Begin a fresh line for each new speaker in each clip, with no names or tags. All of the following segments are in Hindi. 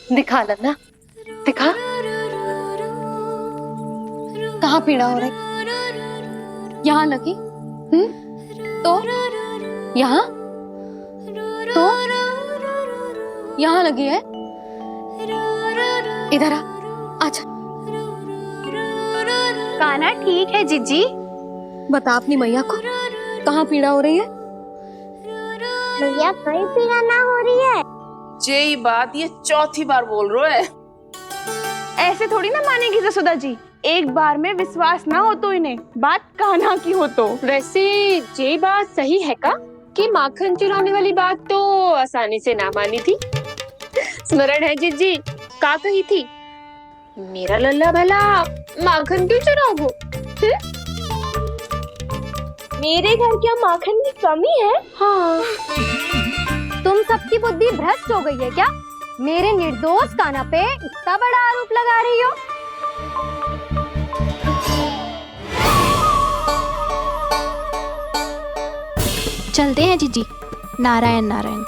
दिखा लल्ला, दिखा। कहाँ पीड़ा हो रही? यहाँ लगी? तो यहाँ, तो यहाँ लगी है? इधर आ, आजा।
कान्हा ठीक है जीजी।
बता अपनी मैया को कहाँ पीड़ा हो रही है?
मैया कहीं पीड़ा ना हो रही है।
यही बात ये चौथी बार बोल रहे है।
ऐसे थोड़ी ना मानेगी जसोदा जी, एक बार में विश्वास ना हो तो इन्हें, बात कान्हा की हो तो।
वैसे ये बात सही है का कि माखन चुराने वाली बात तो आसानी से ना मानी थी। स्मरण है जीजी का कही थी, मेरा लल्ला भला माखन क्यों चुराओ?
मेरे घर क्या माखन की कमी है?
हाँ।
तुम सबकी बुद्धि भ्रष्ट हो गई है क्या? मेरे निर्दोष कान्हा पे इतना बड़ा आरोप लगा रही हो?
चलते हैं जीजी। नारायण नारायण।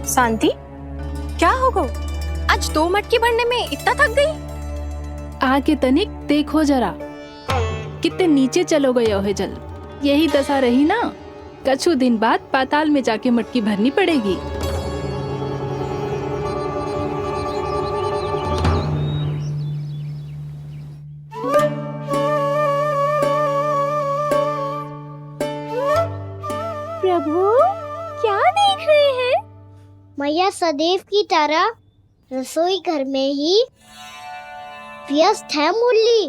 शांति, क्या हो गो?
आज 2 मटकी भरने में इतना थक गई?
आके तनिक देखो जरा, कितने नीचे चलो गए हो जल। यही दशा रही ना, कछु दिन बाद पाताल में जाके मटकी भरनी पड़ेगी।
प्रभु क्या देख रहे हैं? मैया सदैव की तरह रसोई घर में ही व्यस्त है मुरली।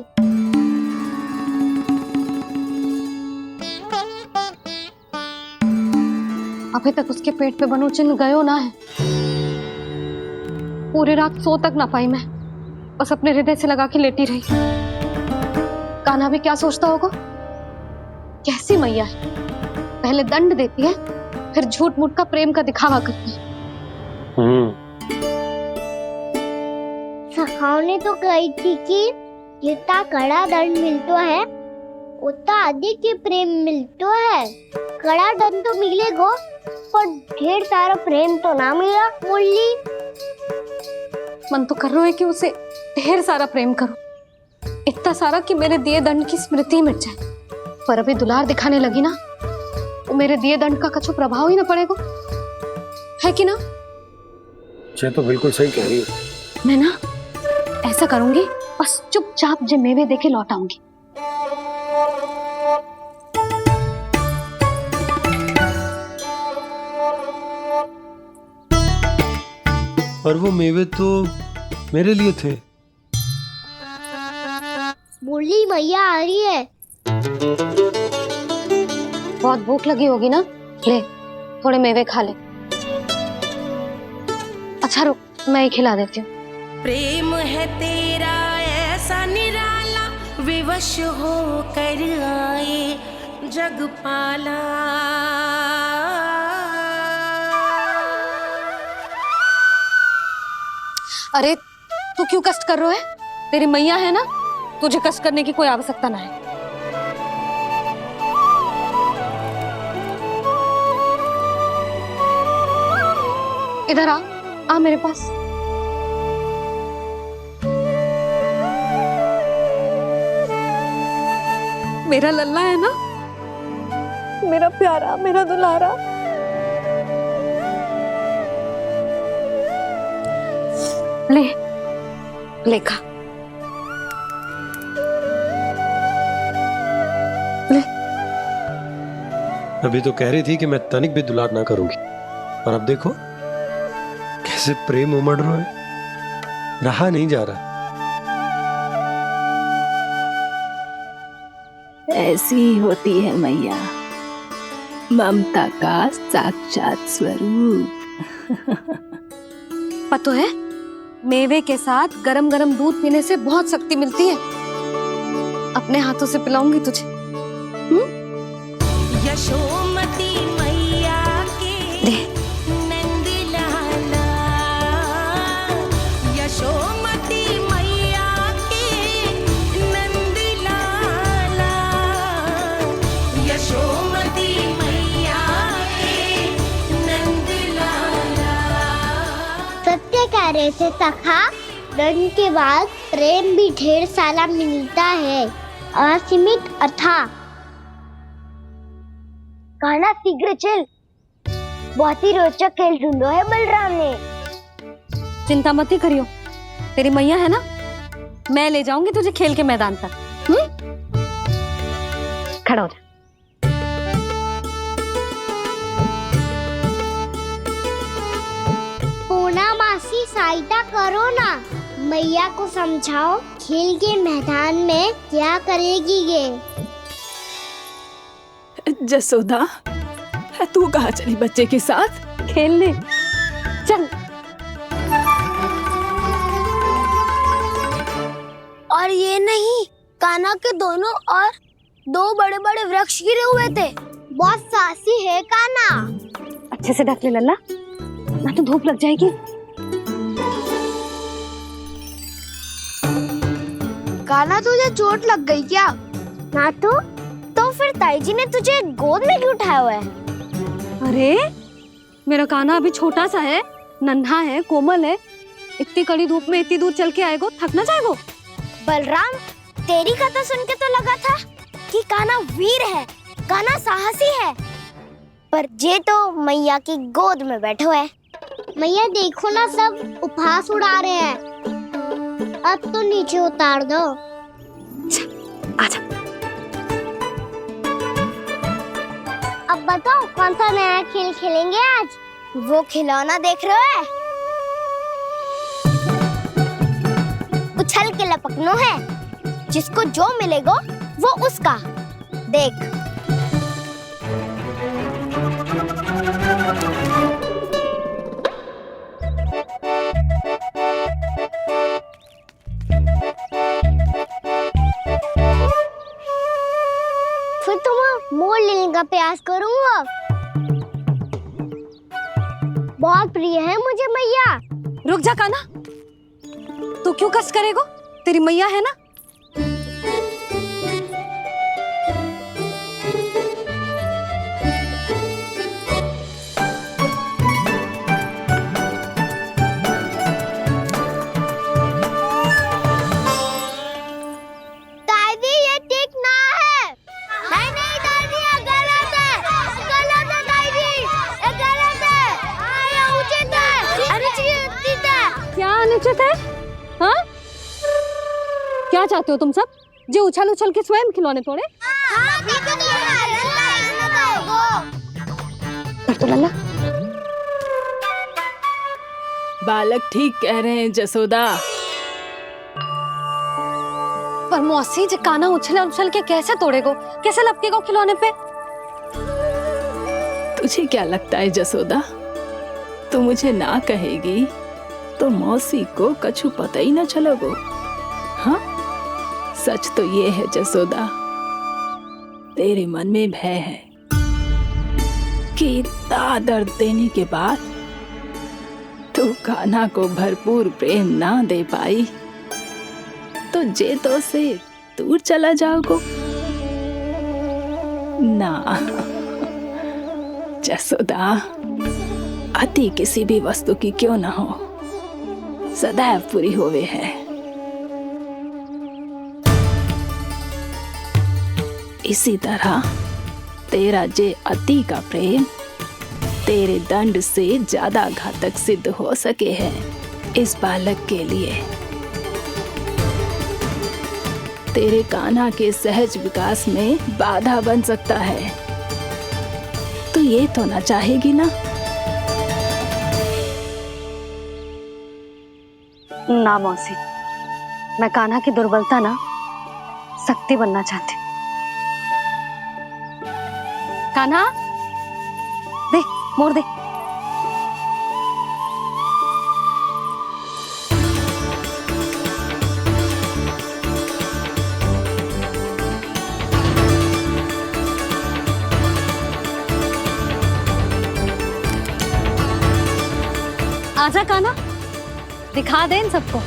अभी तक उसके पेट पे बनो चिन्ह गयो ना है। पूरी रात सो तक ना पाई मैं, बस अपने हृदय से लगा के लेटी रही। कान्हा भी क्या सोचता होगा? कैसी मैया है, पहले दंड देती है फिर झूठ मूठ का प्रेम का दिखावा करती है।
सखाओ ने तो कही थी कि जितना कड़ा दंड मिलता है उतना अधिक ही प्रेम मिलता है। कड़ा दंड तो मिलेगा पर ढेर सारा प्रेम तो ना मिला मुरली।
मन तो कर रहा है कि उसे ढेर सारा प्रेम करूं, इतना सारा कि मेरे दिए दंड की स्मृति मिट जाए। पर अभी दुलार दिखाने लगी ना, वो मेरे दिए दंड का कछु प्रभाव ही ना पड़ेगा, है कि ना?
ये तो बिल्कुल सही कह रही है।
मैं ना ऐसा करूंगी, बस चुपचाप जे मेवे देके लौट आऊंगी।
और वो मेवे तो मेरे लिए थे।
मुरली मैया आ रही है।
बहुत भूख लगी होगी ना, ले थोड़े मेवे खा ले। अच्छा रुक, मैं ही खिला देती हूँ।
प्रेम है तेरा ऐसा निराला, विवश हो कर आए जगपाला।
अरे तू क्यों कष्ट कर रहा है? तेरी मैया है ना, तुझे कष्ट करने की कोई आवश्यकता ना है। इधर आ मेरे पास। मेरा लल्ला है ना, मेरा प्यारा, मेरा दुलारा। ले ले खा, ले।
अभी तो कह रही थी कि मैं तनिक भी दुलार ना करूंगी, और अब देखो कैसे प्रेम उमड़ रहा है, रहा नहीं जा रहा।
ऐसी ही होती है मैया, ममता का साक्षात स्वरूप।
पता है, मेवे के साथ गरम गरम दूध पीने से बहुत शक्ति मिलती है। अपने हाथों से पिलाऊंगी तुझे।
यशोमती मैया के नंद लाला, यशोमती मैया
कह रहे थे सखा, दंड के बाद प्रेम भी ढेर सारा मिलता है, असीमित अथाह। कान्हा शीघ्र चल, बहुत ही रोचक खेल ढूंढो है बलराम ने।
चिंता मत ही करियो, तेरी मैया है ना, मैं ले जाऊंगी तुझे खेल के मैदान तक। खड़ा हो जा।
पूना मासी सहायता करो ना, मैया को समझाओ खेल के मैदान में क्या करेगी ये।
जसोदा, तू कहाँ चली बच्चे के साथ?
खेलने चल।
और ये नहीं, कान्हा के दोनों और दो बड़े बड़े वृक्ष गिरे हुए थे। बहुत साहसी है कान्हा।
अच्छे से ढक ले लल्ला, ना तो धूप लग जाएगी।
कान्हा तुझे चोट लग गई क्या? ना तो फिर ताई जी ने तुझे गोद में क्यों उठाया हुआ है?
अरे मेरा कान्हा अभी छोटा सा है, नन्हा है, कोमल है। इतनी कड़ी धूप में इतनी दूर चल के आएगो, थक ना जाएगो?
बलराम, तेरी कथा सुन के तो लगा था कि कान्हा वीर है, कान्हा साहसी है, पर जे तो मैया की गोद में बैठो है। मैया देखो ना, सब उपहास उड़ा रहे हैं। अब तो नीचे उतार दो।
आजा।
अब बताओ कौन सा नया खेल खेलेंगे आज? वो खिलौना देख रहे हो? उछल के लपकनो है, जिसको जो मिलेगा वो उसका। देख। फिर तुम मोड़ लेने का प्रयास करूंगा। बहुत प्रिय है मुझे मैया।
रुक जा कान्हा, तू क्यों कष्ट करेगो? तेरी मैया है ना।
दादी ये ठीक ना है। नहीं नहीं दादी, ये गलत है। गलत है दादी, ये गलत है। ये उचित है, अनुचित है।
क्या अनुचित है? हाँ? क्या चाहते हो तुम सब? जो उछल उछल के स्वयं खिलौने तोड़े? कर तो लल्ला।
बालक ठीक कह रहे हैं जसोदा।
पर मौसी, जे कान्हा उछल उछल के कैसे तोड़ेगो, कैसे लपकेगो खिलौने पे?
तुझे क्या लगता है जसोदा, तू मुझे ना कहेगी तो मौसी को कछु पता ही ना चलोगो। हाँ, सच तो ये है जसोदा, तेरे मन में भय है कि इतना दर्द देने के बाद तू कान्हा को भरपूर प्रेम ना दे पाई तो जेतो से दूर चला जाओगो ना। जसोदा, अति किसी भी वस्तु की क्यों ना हो, सदैव पूरी होवे है। इसी तरह तेरा जे अति का प्रेम तेरे दंड से ज्यादा घातक सिद्ध हो सके है इस बालक के लिए। तेरे कान्हा के सहज विकास में बाधा बन सकता है, तो ये तो ना चाहेगी ना?
ना मौसी, मैं कान्हा की दुर्बलता ना शक्ति बनना चाहती। कान्हा, दे मोड़ दे। आजा कान्हा, दिखा दे इन सबको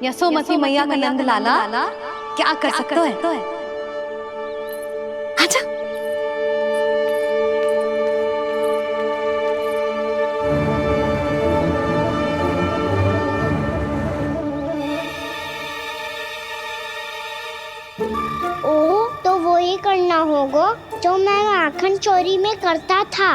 यशोमती मैया का नंद लाला क्या कर सकता है। आजा।
माखन चोरी में करता था।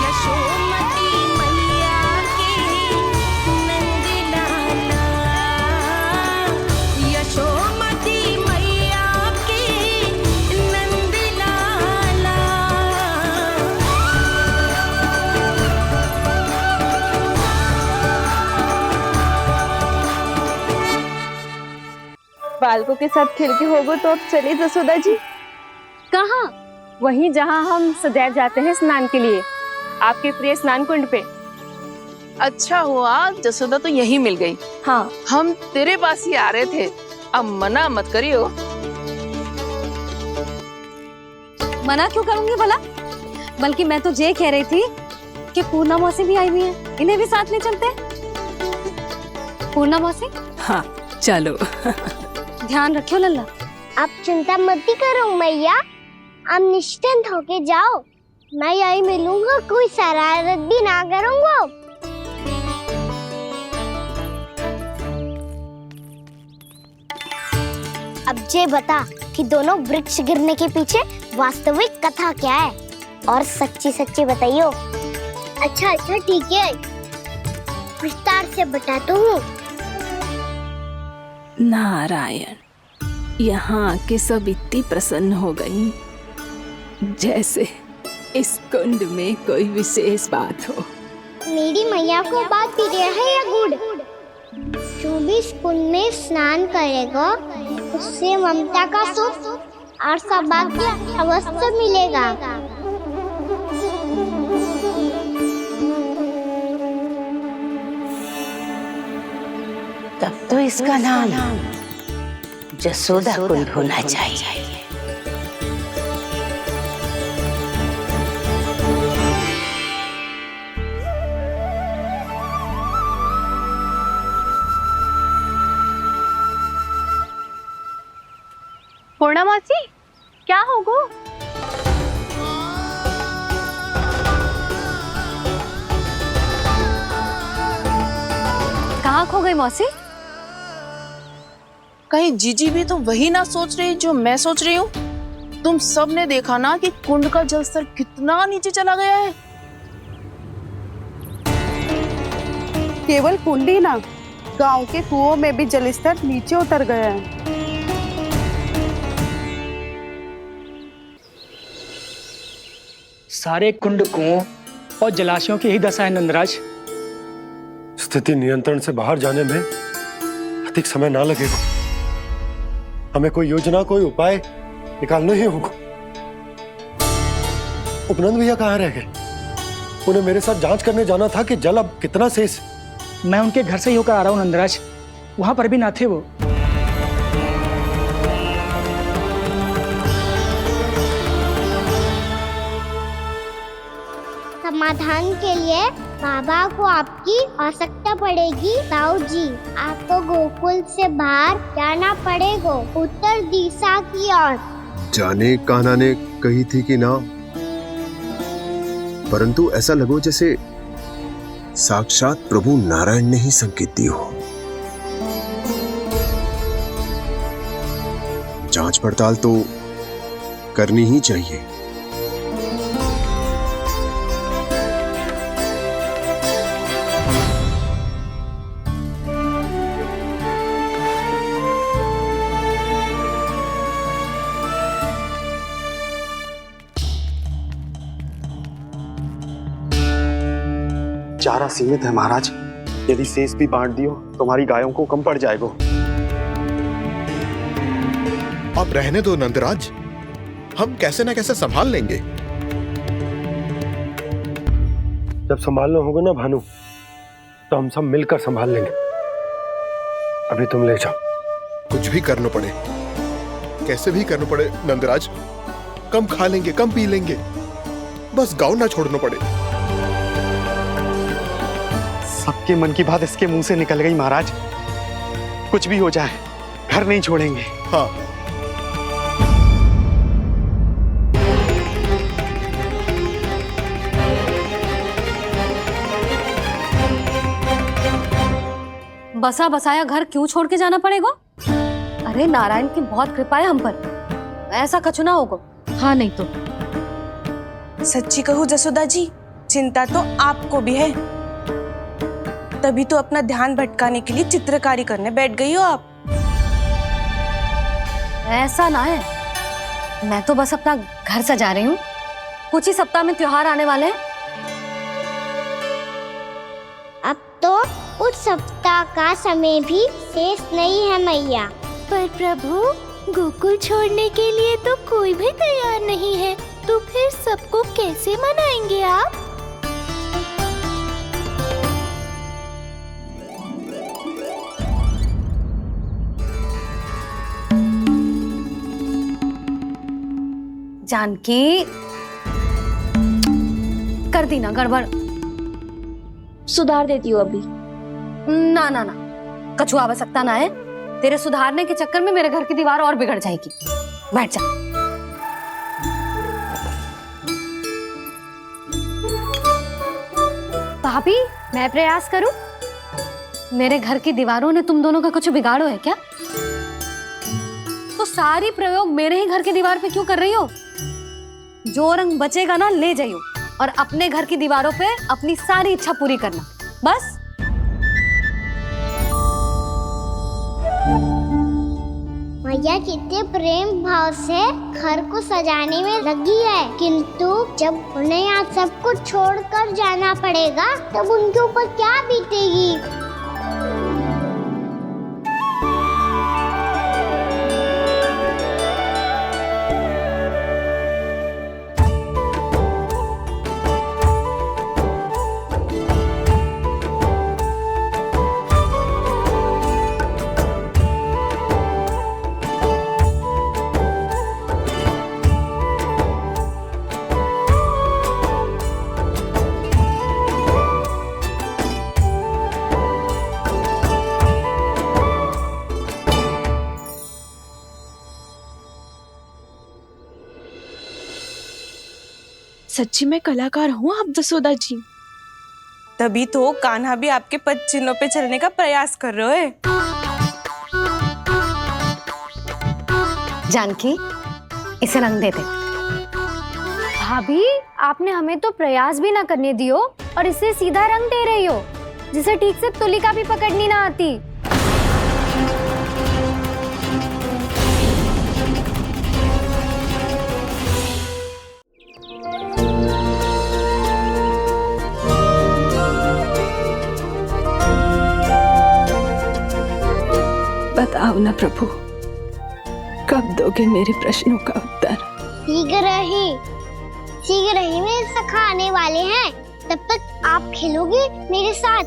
यशोमती मैया के नंद लाला, यशोमती मैया के नंद लाला।
बालकों के साथ खेल के होगो तो अब चलिए जसोदा जी।
कहाँ? वहीं जहाँ हम सदैव जाते हैं स्नान के लिए, आपके प्रिय स्नान कुंड पे।
अच्छा हुआ जसोदा तो यही मिल गई।
हाँ,
हम तेरे पास ही आ रहे थे, अब मना मत करियो।
मना क्यों करूंगी भला? बल्कि मैं तो ये कह रही थी कि पूर्णा मौसी भी आई हुई है, इन्हें भी साथ ले चलते हैं। पूर्णा मौसी,
हाँ चलो।
ध्यान रखियो लल्ला।
आप चिंता मत करो मैया, आप निश्चिंत होके जाओ, मैं यही मिलूंगा, कोई शरारत भी ना करूंगा। अब ये बता कि दोनों वृक्ष गिरने के पीछे वास्तविक कथा क्या है, और सच्ची सच्ची बताइयो। अच्छा अच्छा ठीक है, विस्तार से बताता हूँ।
नारायण, यहाँ के सब इतनी प्रसन्न हो गई जैसे इस कुंड में कोई विशेष बात हो।
मेरी मैया को बात प्रिय है या गुड़? जो भी इस कुंड में स्नान करेगा उससे ममता का सुख और सौभाग्य अवश्य मिलेगा।
तब तो इसका नाम जसोदा कुंड होना चाहिए।
पूर्णा मौसी, क्या होगो?
कहाँ खो गई मौसी?
कहीं जीजी भी तो वही ना सोच रही जो मैं सोच रही हूँ। तुम सब ने देखा ना कि कुंड का जलस्तर कितना नीचे चला गया है।
केवल कुंड ही ना, गांव के कुओं में भी जलस्तर नीचे उतर गया है।
सारे कुंड, कुओं और जलाशयों की ही दशा है नंदराज।
स्थिति नियंत्रण से बाहर जाने में अधिक समय ना लगेगा। हमें कोई योजना, कोई उपाय निकालना ही होगा। उपनंद भैया कहाँ रह गए? उन्हें मेरे साथ जांच करने जाना था कि जल अब कितना शेष।
मैं उनके घर से ही होकर आ रहा हूँ नंदराज, वहां पर भी ना थे वो।
समाधान के लिए बाबा को आपकी आवश्यकता पड़ेगी। ताऊ जी, आपको गोकुल से बाहर जाना पड़ेगा, उत्तर दिशा की ओर।
जाने कान्हा ने कही थी कि ना, परंतु ऐसा लगो जैसे साक्षात प्रभु नारायण ने ही संकेत दी हो। जांच पड़ताल तो करनी ही चाहिए।
चारा सीमित है महाराज। यदि शेष भी बांट दियो तो हमारी गायों को कम पड़ जाएगा।
अब रहने दो नंदराज, हम कैसे ना कैसे संभाल लेंगे।
जब संभालना होगा ना भानु, तो हम सब मिलकर संभाल लेंगे। अभी तुम ले जाओ।
कुछ भी करना पड़े, कैसे भी करना पड़े नंदराज, कम खा लेंगे, कम पी लेंगे, बस गांव ना छोड़ना पड़े।
सबके मन की बात इसके मुंह से निकल गई महाराज। कुछ भी हो जाए घर नहीं छोड़ेंगे।
हाँ,
बसा बसाया घर क्यों छोड़ के जाना पड़ेगा? अरे नारायण की बहुत कृपा है हम पर, ऐसा कछु ना होगा। हाँ नहीं तो
सच्ची कहूँ जसोदा जी, चिंता तो आपको भी है, तभी तो अपना ध्यान भटकाने के लिए चित्रकारी करने बैठ गई हो आप।
ऐसा ना है, मैं तो बस अपना घर सजा रही हूँ। कुछ ही सप्ताह में त्योहार आने वाले हैं।
अब तो उस सप्ताह का समय भी शेष नहीं है मैया।
पर प्रभु, गोकुल छोड़ने के लिए तो कोई भी तैयार नहीं है, तो फिर सबको कैसे मनाएंगे आप?
जानकी, कर दी ना गड़बड़।
सुधार देती हूँ अभी।
ना ना ना, कछु आवश्यकता ना है। तेरे सुधारने के चक्कर में मेरे घर की दीवार और बिगड़ जाएगी। बैठ जा। भाभी, मैं प्रयास करूं? मेरे घर की दीवारों ने तुम दोनों का कुछ बिगाड़ो है क्या? तो सारी प्रयोग मेरे ही घर की दीवार पे क्यों कर रही हो? जो रंग बचेगा ना ले जाइयो, और अपने घर की दीवारों पे अपनी सारी इच्छा पूरी करना, बस।
मैया कितने प्रेम भाव से घर को सजाने में लगी है, किंतु जब उन्हें यहाँ सब कुछ छोड़कर जाना पड़ेगा तब उनके ऊपर क्या बीतेगी?
सच्ची में कलाकार हूँ आप जसोदा जी, तभी तो कान्हा भी आपके पद चिन्हों पे चलने का प्रयास कर रहे हैं।
जानकी, इसे रंग दे दे।
भाभी, आपने हमें तो प्रयास भी ना करने दियो और इसे सीधा रंग दे रही हो, जिसे ठीक से तुलिका भी पकड़नी ना आती।
बताओ ना प्रभु, कब दोगे मेरे प्रश्नों का उत्तर?
शीघ्र ही मेरे सखा आने वाले हैं, तब तक आप खेलोगे मेरे साथ।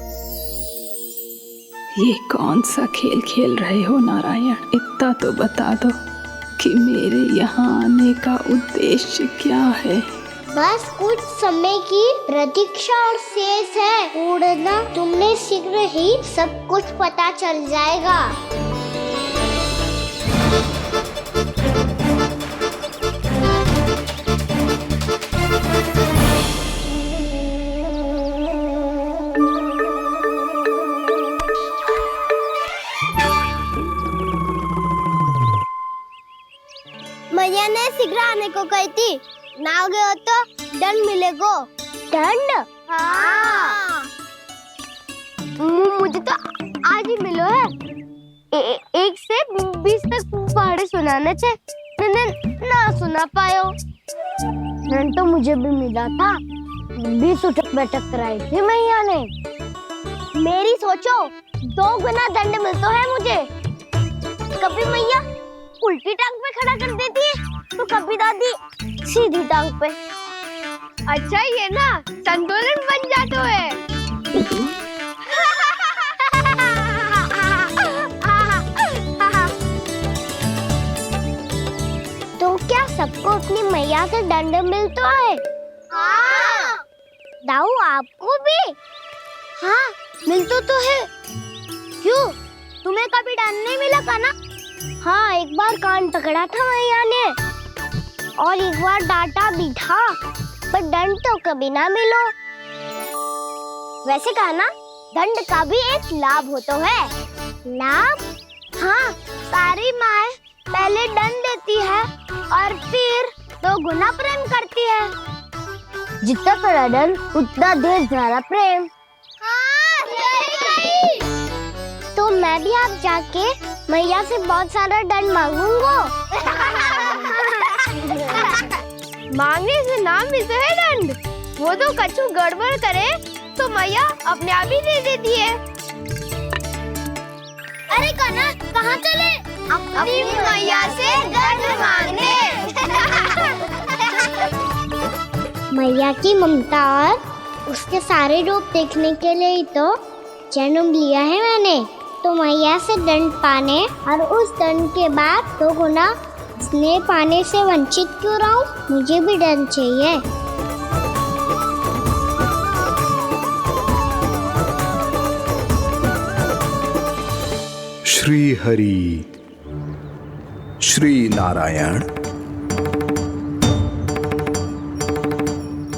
ये कौन सा खेल खेल रहे हो नारायण? इतना तो बता दो कि मेरे यहाँ आने का उद्देश्य क्या है?
बस कुछ समय की प्रतीक्षा और शेष है। उड़ना तुमने शीघ्र ही सब कुछ पता चल जाएगा। मैया ने शीघ्र आने को कही थी, ना हो गए हो तो दंड मिलेगा। दंड? हाँ। मुझे तो आज ही मिलो है। 1 से 20 तक पहाड़े सुनाने थे, ना सुना पायो। दंड तो मुझे भी मिला था, भी सुटक बैठक कराई थी मैया ने। मेरी सोचो, 2 गुना दंड मिलता है मुझे। कभी मैया उल्टी टांग पे खड़ा कर देती है तो कभी दादी सीधी टांग पे। अच्छा ये ना संतुलन बन जाता है। तो क्या सबको अपनी मैया से दंड मिलता है? हाँ। दाऊ आपको भी? हाँ मिलता तो है। क्यों, तुम्हें कभी दंड नहीं मिला था ना? हाँ, एक बार कान पकड़ा था मैया ने और एक बार डांटा भी था, पर दंड तो कभी ना मिलो। वैसे कहा ना, दंड का भी एक लाभ होता है। लाभ? हाँ, सारी माँ पहले दंड देती है और फिर 2 गुना प्रेम करती है। जितना बड़ा दंड उतना ढेर सारा प्रेम। हाँ, सही। तो मैं भी आप जाके मैया से बहुत सारा दंड मांगूंगा। मांगने से ना मिलता है दंड, वो तो कछु गड़बड़ करे तो मैया अपने आप ही दे देती है। अरे कान्हा, कहाँ चले? अपनी मैया से दंड मांगने। मैया की ममता और उसके सारे रूप देखने के लिए ही तो जन्म लिया है मैंने। तो मैया से दंड पाने और उस दंड के बाद 2 गुना स्नेह पाने से वंचित क्यों रहूं? मुझे भी दंड चाहिए।
श्री हरि श्री नारायण।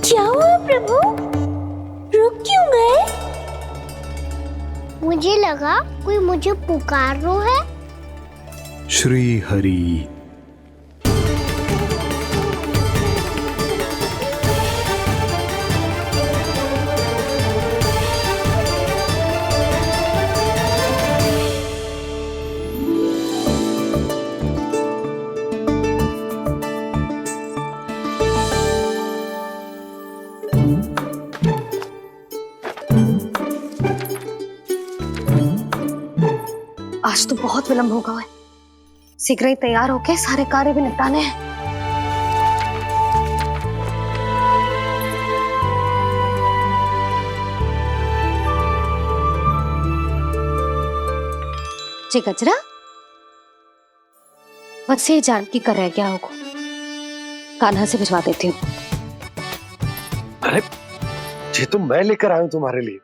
क्या हुआ प्रभु? रुक क्यों गए? मुझे लगा कोई मुझे पुकार रहा है।
श्री हरि।
आज तो बहुत विलंब होगा है। शीघ्र ही तैयार होके सारे कार्य भी निपटाने हैं। जी गजरा, बस ये जानकी कर रह गया होगा, कान्हा से भिजवा देती हूँ।
अरे ये तो मैं लेकर आया हूं तुम्हारे लिए।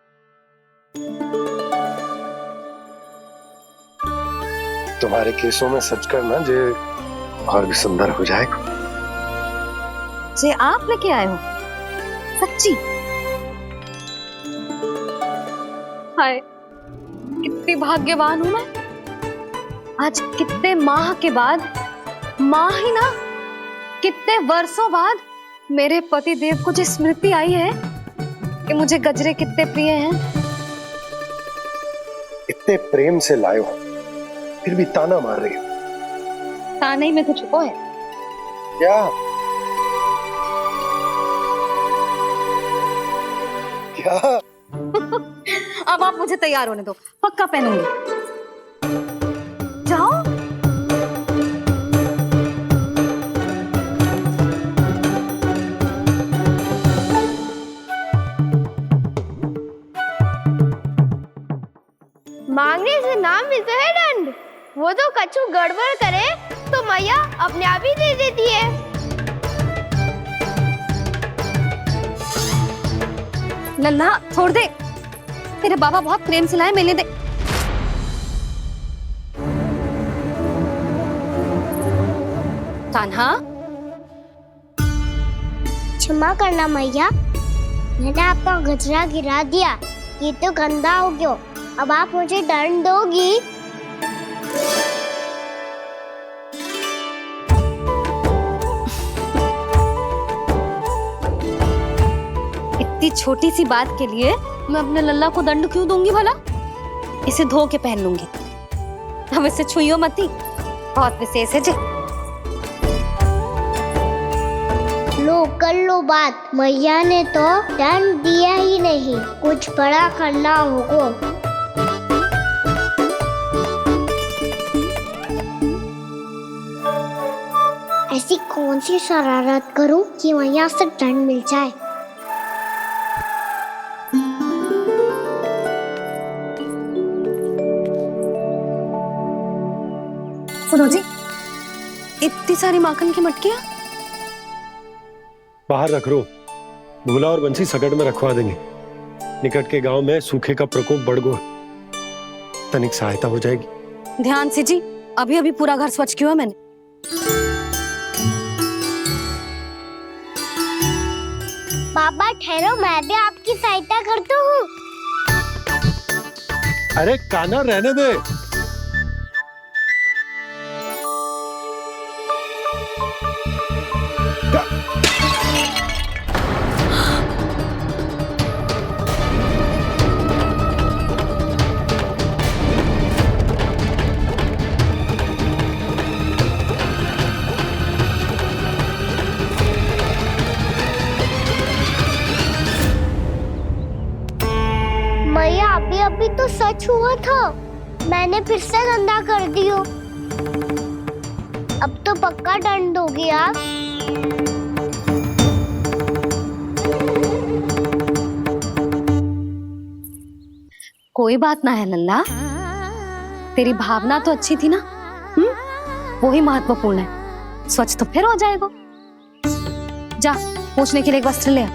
तुम्हारे केसों में सच करना जे और भी सुंदर हो जाएगा।
जे आप लेके आए हो? सच्ची? हाय, कितनी भाग्यवान हूं मैं। आज कितने माह के बाद, माह ही ना, कितने वर्षों बाद मेरे पति देव को जो स्मृति आई है कि मुझे गजरे कितने प्रिय हैं।
इतने प्रेम से लाए हो, फिर भी ताना मार रही हो।
ताने ही में तो छुपो है।
क्या? क्या?
अब आप मुझे तैयार होने दो, पक्का पहनूंगी। जाओ।
मांगने से ना मिलता है दंड, वो तो कछु गड़बड़ करे तो मैया अपने आप ही दे देती है।
लल्ला छोड़ दे, तेरे बाबा बहुत प्रेम से लाए, मिलने दे। कान्हा,
क्षमा करना मैया, मैंने आपका गजरा गिरा दिया, ये तो गंदा हो गया। अब आप मुझे दंड दोगी?
इतनी छोटी सी बात के लिए मैं अपने लल्ला को दंड क्यों दूंगी भला? इसे धो के पहन लूंगी। अब इसे छुइयो मती, बहुत विशेष है जी।
लो कर लो बात, मैया ने तो दंड दिया ही नहीं, कुछ बड़ा करना होगा। ऐसी कौन सी शरारत करूं कि मैया से दंड मिल जाए।
सुनो जी, इतनी सारी माखन की मटकियां
बाहर रख रो, भूला और बंसी सकट में रखवा देंगे। निकट के गांव में सूखे का प्रकोप बढ़ गया, तनिक सहायता हो जाएगी।
ध्यान से जी, अभी अभी पूरा घर स्वच्छ किया मैंने।
पापा ठहरो, मैं भी आपकी सहायता करता हूँ।
अरे कान्हा रहने दे।
मैया अभी अभी तो सच हुआ था, मैंने फिर से गंदा कर दियो। अब तो पक्का दंड दोगे आप।
कोई बात ना है लल्ला, तेरी भावना तो अच्छी थी ना, वही महत्वपूर्ण है। स्वच्छ तो फिर हो जाएगा। जा पोंछने के लिए एक वस्त्र ले आ।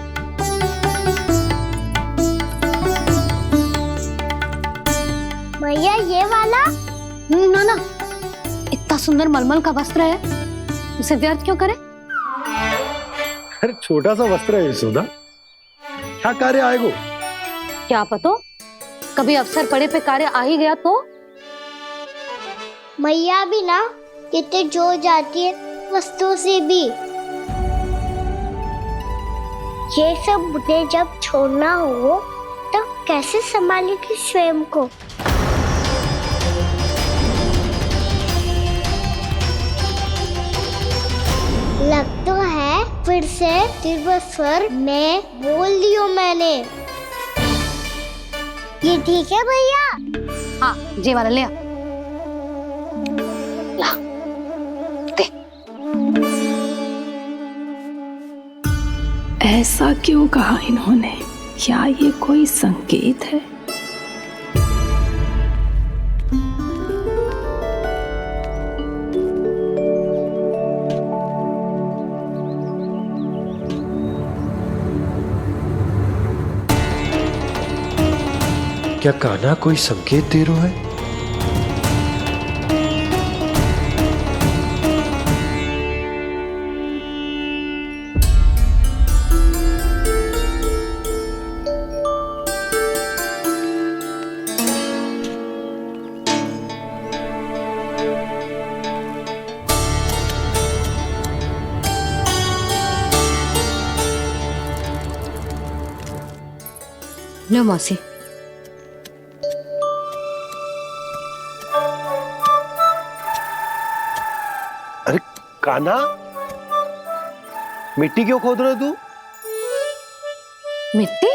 मैया ये वाला?
ना ना, इतना सुंदर मलमल का वस्त्र है, उसे व्यर्थ क्यों करे?
अरे छोटा सा वस्त्र है यशोदा, क्या कार्य आएगा?
क्या पता, कभी अवसर पड़े पे कार्य आ ही गया तो।
मैया भी ना कितने जो जाती है वस्तुओं से भी। ये सब मुझे जब छोड़ना हो तो कैसे संभालेगी स्वयं को। लग तो है फिर से तीव्र स्वर में बोल दियो मैंने। ये ठीक है भैया?
हाँ, ये वाला ले आ। ला, दे।
ऐसा क्यों कहा इन्होंने? क्या ये कोई संकेत है?
क्या कान्हा कोई संकेत दे रहा है?
लो मौसी।
अरे कान्हा, मिट्टी क्यों खोद रहे तू?
मिट्टी?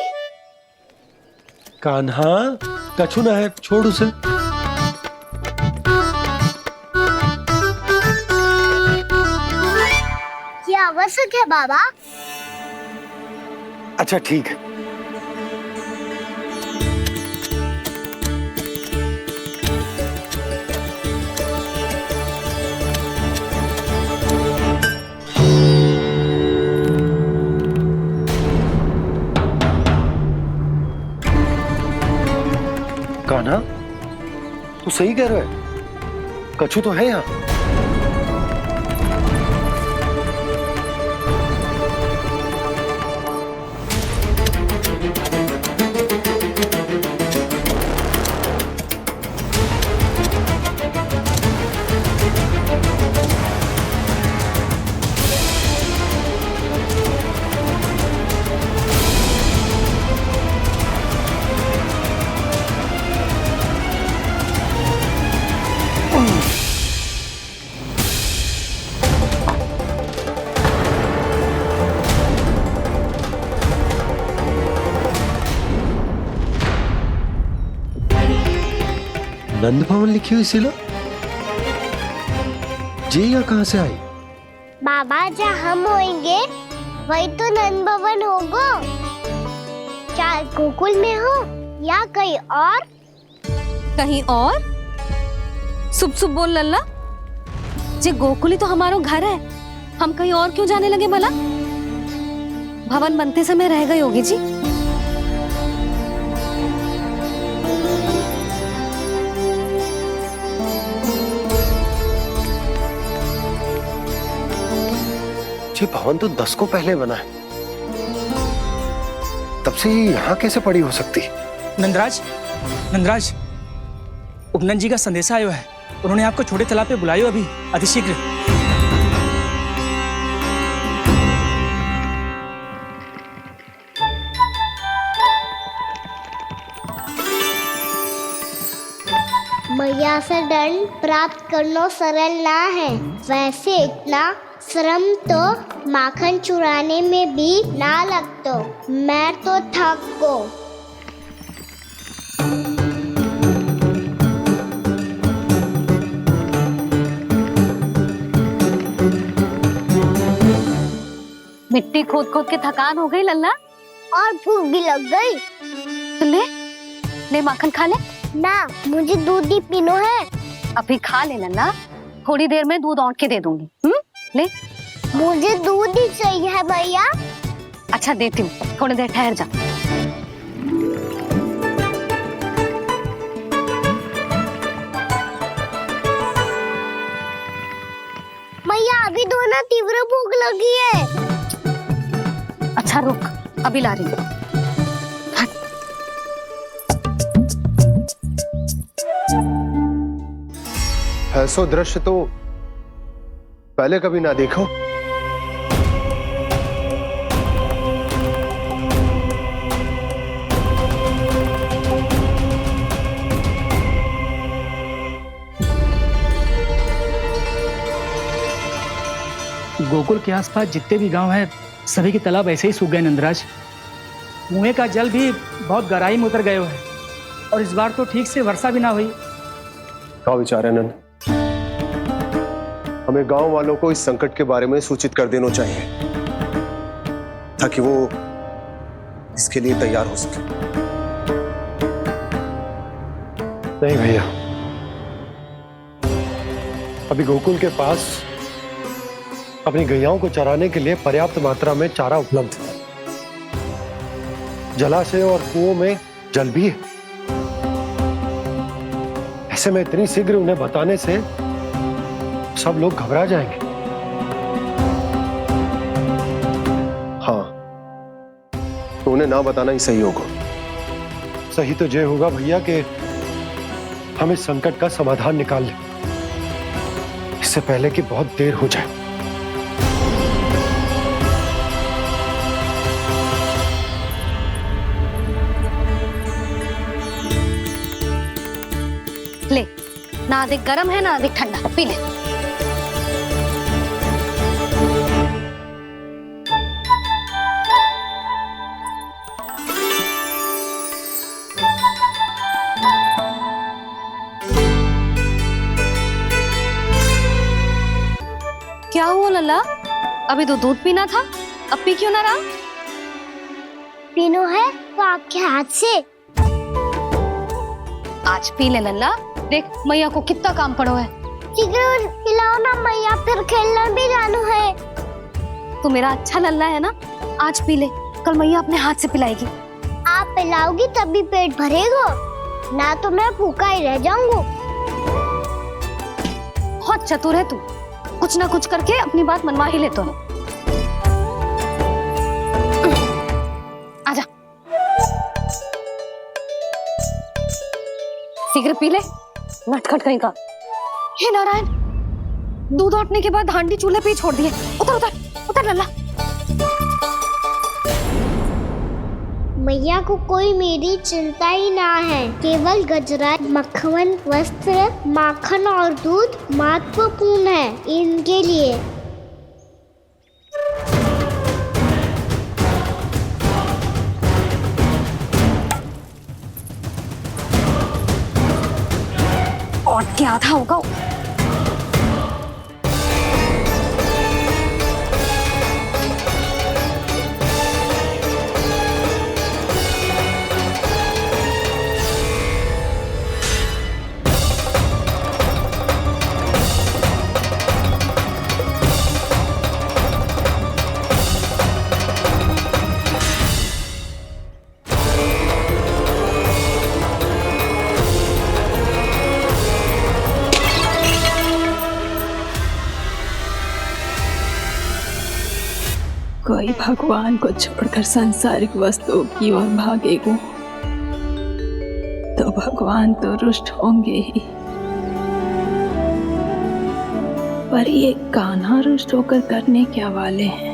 कान्हा, कछु ना है, छोड़ उसे।
ये आवश्यक है बाबा।
अच्छा ठीक है। कान्हा, तू सही कह रहा है, कछु तो है यहाँ। नंद भवन लिखी हुई सिला जी यहाँ कहाँ से आई?
बाबा जहाँ हम होंगे वही तो नंद भवन होगा। चाहे गोकुल में हो या कहीं और।
कहीं और? सुब सुब बोल लल्ला, जे गोकुली तो हमारा घर है, हम कहीं और क्यों जाने लगे भला? भवन बनते समय रह गई होगी जी।
ये भवन तो 10 को पहले बना है, तब से ये यहाँ कैसे पड़ी हो सकती?
नंदराज, नंदराज, उपनंद जी का संदेशा आयो है। उन्होंने आपको छोटे तालाब पे बुलायो अभी अतिशीघ्र।
मैया से दंड प्राप्त करना सरल ना है। वैसे इतना श्रम तो माखन चुराने में भी ना लगतो। मैं तो थक गो।
मिट्टी खोद खोद के थकान हो गई लल्ला,
और भूख भी लग गई।
तो ले माखन खा ले।
ना, मुझे दूध ही पीनो है।
अभी खा ले लल्ला, थोड़ी देर में दूध औंट के दे दूंगी। ले।
मुझे दूध ही चाहिए है भैया।
अच्छा देती हूँ, थोड़ी देर ठहर जा।
मैया अभी दोनों तीव्र भूख लगी है।
अच्छा रुक, अभी ला रही हूँ।
ऐसा दृश्य तो पहले कभी ना देखो।
गोकुल के आसपास जितने भी गांव हैं सभी के तालाब ऐसे ही सूख गए नंदराज। कुएं का जल भी बहुत गहराई में उतर गया है और इस बार तो ठीक से वर्षा भी ना हुई।
क्या विचार है नंद? हमें गांव वालों को इस संकट के बारे में सूचित कर देना चाहिए ताकि वो इसके लिए तैयार हो सके। नहीं भैया, अभी गोकुल के पास अपनी गैयाओं को चराने के लिए पर्याप्त मात्रा में चारा उपलब्ध है। जलाशय और कुओं में जल भी है। ऐसे में इतनी शीघ्र उन्हें बताने से सब लोग घबरा जाएंगे। हाँ, तो उन्हें ना बताना ही सही होगा। सही तो ये होगा भैया कि हम इस संकट का समाधान निकाल लें, इससे पहले कि बहुत देर हो जाए।
ले, ना अधिक गर्म है ना अधिक ठंडा, पी ले। क्या हुआ लल्ला? अभी तो दूध पीना था, अब पी क्यों ना रहा?
पीनो है तो आपके हाथ से।
आज पी ले लल्ला, देख मैया को कितना काम पड़ो है।
शीघ्र खिलाओ ना मैया, फिर खेलने भी जानो है।
तू मेरा अच्छा लल्ला है ना, आज पी ले, कल मैया अपने हाथ से पिलाएगी।
आप पिलाओगी तभी पेट भरेगा, ना तो मैं भूखा ही रह जाऊंगा।
बहुत चतुर है तू, कुछ ना कुछ करके अपनी बात मनवा ही लेता है। आजा, शीघ्र पी ले, नटखट कहीं का। हे नारायण, दूध औटने के बाद हांडी चूल्हे पे ही छोड़ दिए। उतर उतर उतर लल्ला।
मैया को कोई मेरी चिंता ही ना है। केवल गजरा, मक्खन, वस्त्र, माखन और दूध महत्वपूर्ण है इनके लिए।
लौट के आधा होगा।
कोई भगवान को छोड़कर सांसारिक वस्तुओं की ओर भागेगा तो भगवान तो रुष्ट होंगे ही, पर ये कान्हा रुष्ट होकर करने क्या वाले हैं?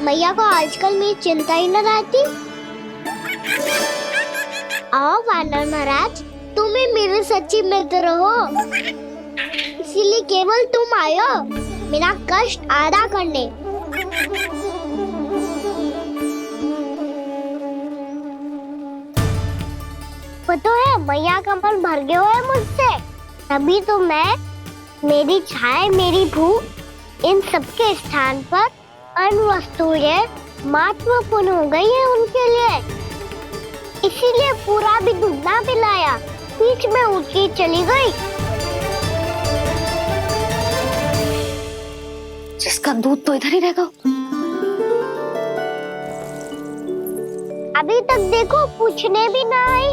मैया को आजकल मेरी चिंता ही न रहती। आओ वानर महाराज, तुम ही मेरे सच्ची मित्र हो, इसीलिए केवल तुम आयो मेरा कष्ट आधा करने। पता है मैया का मन भर गया है मुझसे, तभी तो मैं, मेरी छाया, मेरी भूख, इन सबके स्थान पर अन्य वस्तुएं महत्वपूर्ण हो गई है उनके लिए। इसीलिए पूरा भी दूध ना पिलाया, बीच में उठ के चली गई।
जिसका दूध तो इधर ही रहेगा।
अभी तक देखो पूछने भी ना आई।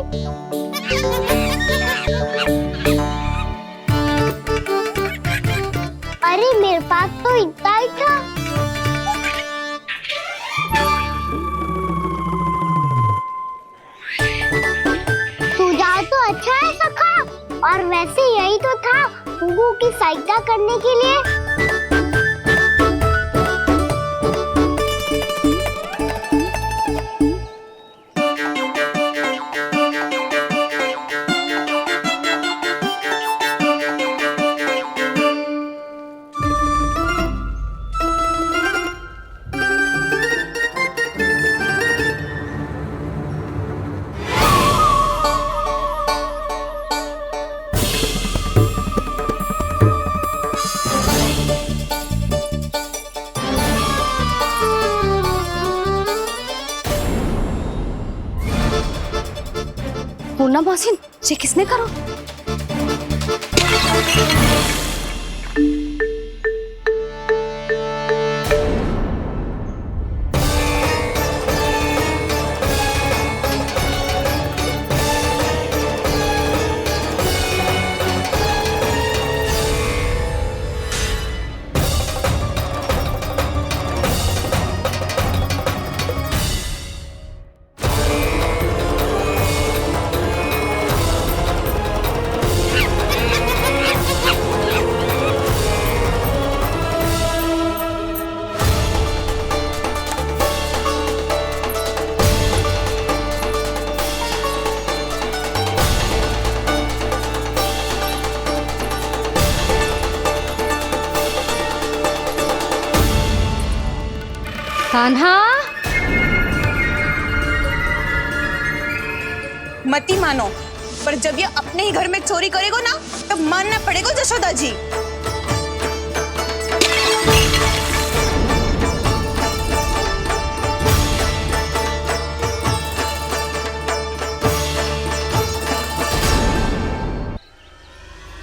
अरे मेरे पास तो इतना ही था। सुझाव तो अच्छा है सखा, और वैसे यही तो था गुगू की सहायता करने के लिए।
पूर्णा मौसी, ये किसने करो? कान्हा,
मती मानो, पर जब ये अपने ही घर में चोरी करेगा ना, तब मानना पड़ेगा जशोदा जी।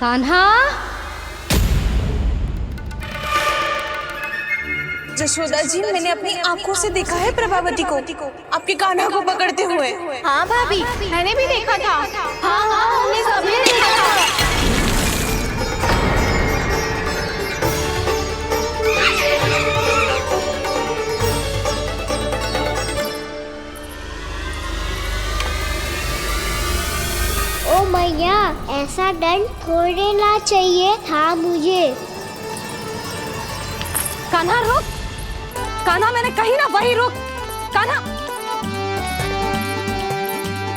कान्हा,
जशोदा जी, मैंने अपनी आंखों से देखा है प्रभावती को आपके कान्हा को पकड़ते हुए।
हाँ भाभी, मैंने भी देखा था। हाँ हाँ, हमने सबने देखा था।
ओ मैया, दंड छोड़ना चाहिए था मुझे।
कान्हा रुक, कान्हा मैंने कही ना वही रुक, कान्हा,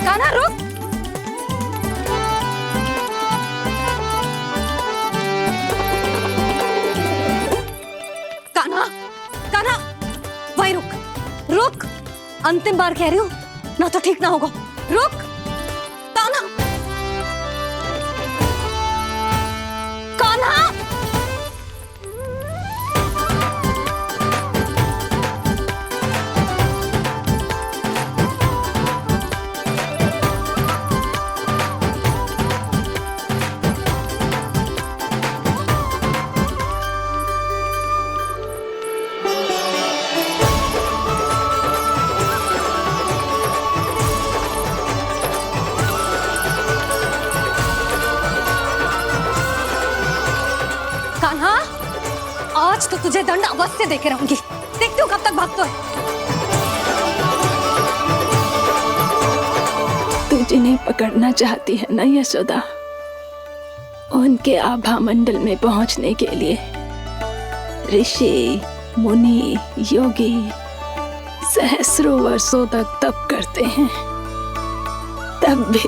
कान्हा रुक। कान्हा, कान्हा वही रुक, रुक, अंतिम बार कह रही हूँ, ना तो ठीक ना होगा, रुक कान्हा, कान्हा। कान्हा, आज तो तुझे दंड अवश्य देके रहूंगी, देखती हूँ कब तक भागता है।
तू जिन्हें पकड़ना चाहती है ना यशोदा, उनके आभा मंडल में पहुंचने के लिए ऋषि, मुनि, योगी सहस्रों वर्षों तक तप करते हैं, तब भी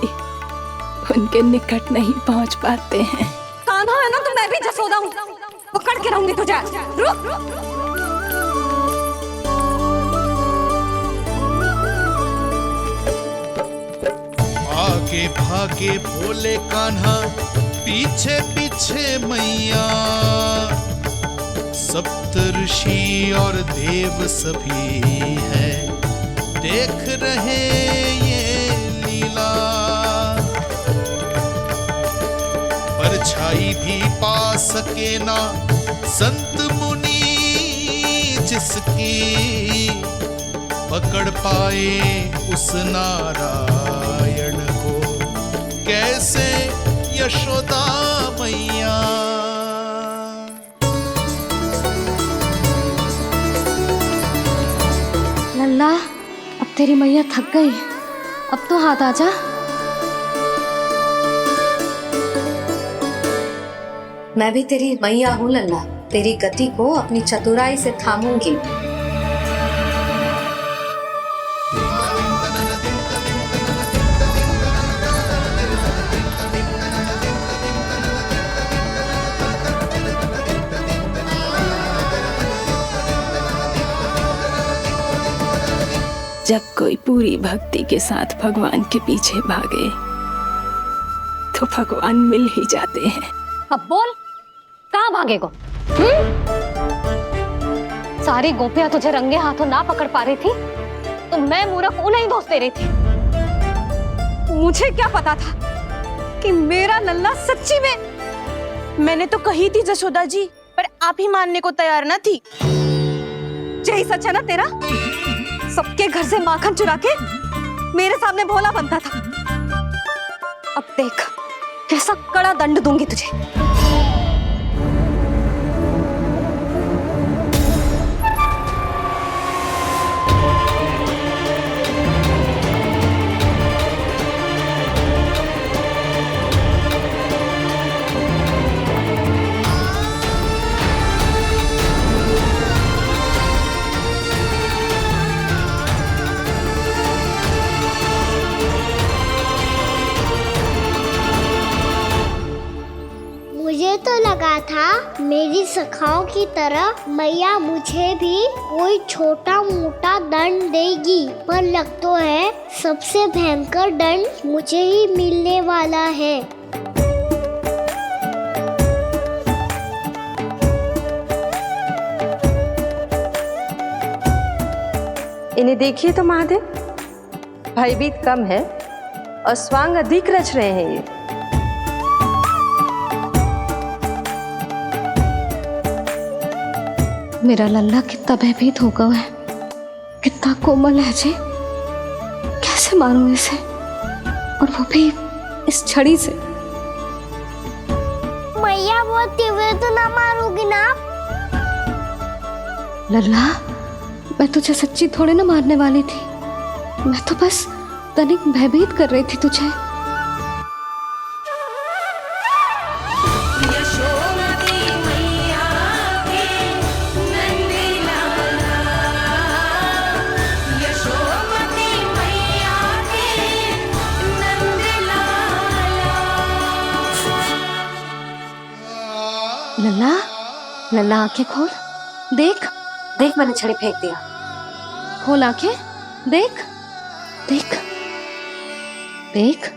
उनके निकट नहीं पहुंच पाते हैं।
कान्हा है ना तो मैं भी जसोदा हूँ, पकड़ के रहूंगी तुझे। रुक,
आगे भागे भोले कान्हा, पीछे पीछे मैया, सप्त ऋषि और देव सभी है देख रहे ये लीला। परछाई भी पा सके ना संत मुनि जिसकी, पकड़ पाए उस नारायण को कैसे यशोदा मैया।
लल्ला, अब तेरी मैया थक गई, अब तो हाथ आजा।
मैं भी तेरी मैया हूँ लल्ला, तेरी गति को अपनी चतुराई से थामूंगी।
जब कोई पूरी भक्ति के साथ भगवान के पीछे भागे तो भगवान मिल ही जाते हैं।
अब बोल, कहाँ भागेगो? सारी गोपियां तुझे रंगे हाथों ना पकड़ पा रही थी तो मैं मूर्ख उन्हें ही दोष दे रही थी। मुझे क्या पता था कि मेरा लल्ला सच्ची में।
मैंने तो कही थी जसोदा जी, पर आप ही मानने को तैयार ना थी।
यही सच है ना तेरा? सबके घर से माखन चुरा के मेरे सामने भोला बनता था। अब देख कैसा कड़ा दंड दूंगी तुझे।
मुझे तो लगा था मेरी सखाओं की तरह मैया मुझे भी कोई छोटा मोटा दंड देगी, पर लग तो है सबसे भयंकर दंड मुझे ही मिलने वाला है।
इन्हें देखिए तो महादेव, भयभीत कम है और स्वांग अधिक रच रहे हैं ये।
मेरा लल्ला कितना भयभीत होगा है, कितना कोमल है जी। कैसे मारूं इसे, और वो भी इस छड़ी से।
मैया बोलती हुए तो ना मारोगी ना?
लल्ला, मैं तुझे सच्ची थोड़े ना मारने वाली थी, मैं तो बस तनिक भयभीत कर रही थी तुझे। लल्ला, लल्ला आंखें खोल, देख देख मैंने छड़ी फेंक दिया। खोल आंखें, देख देख देख।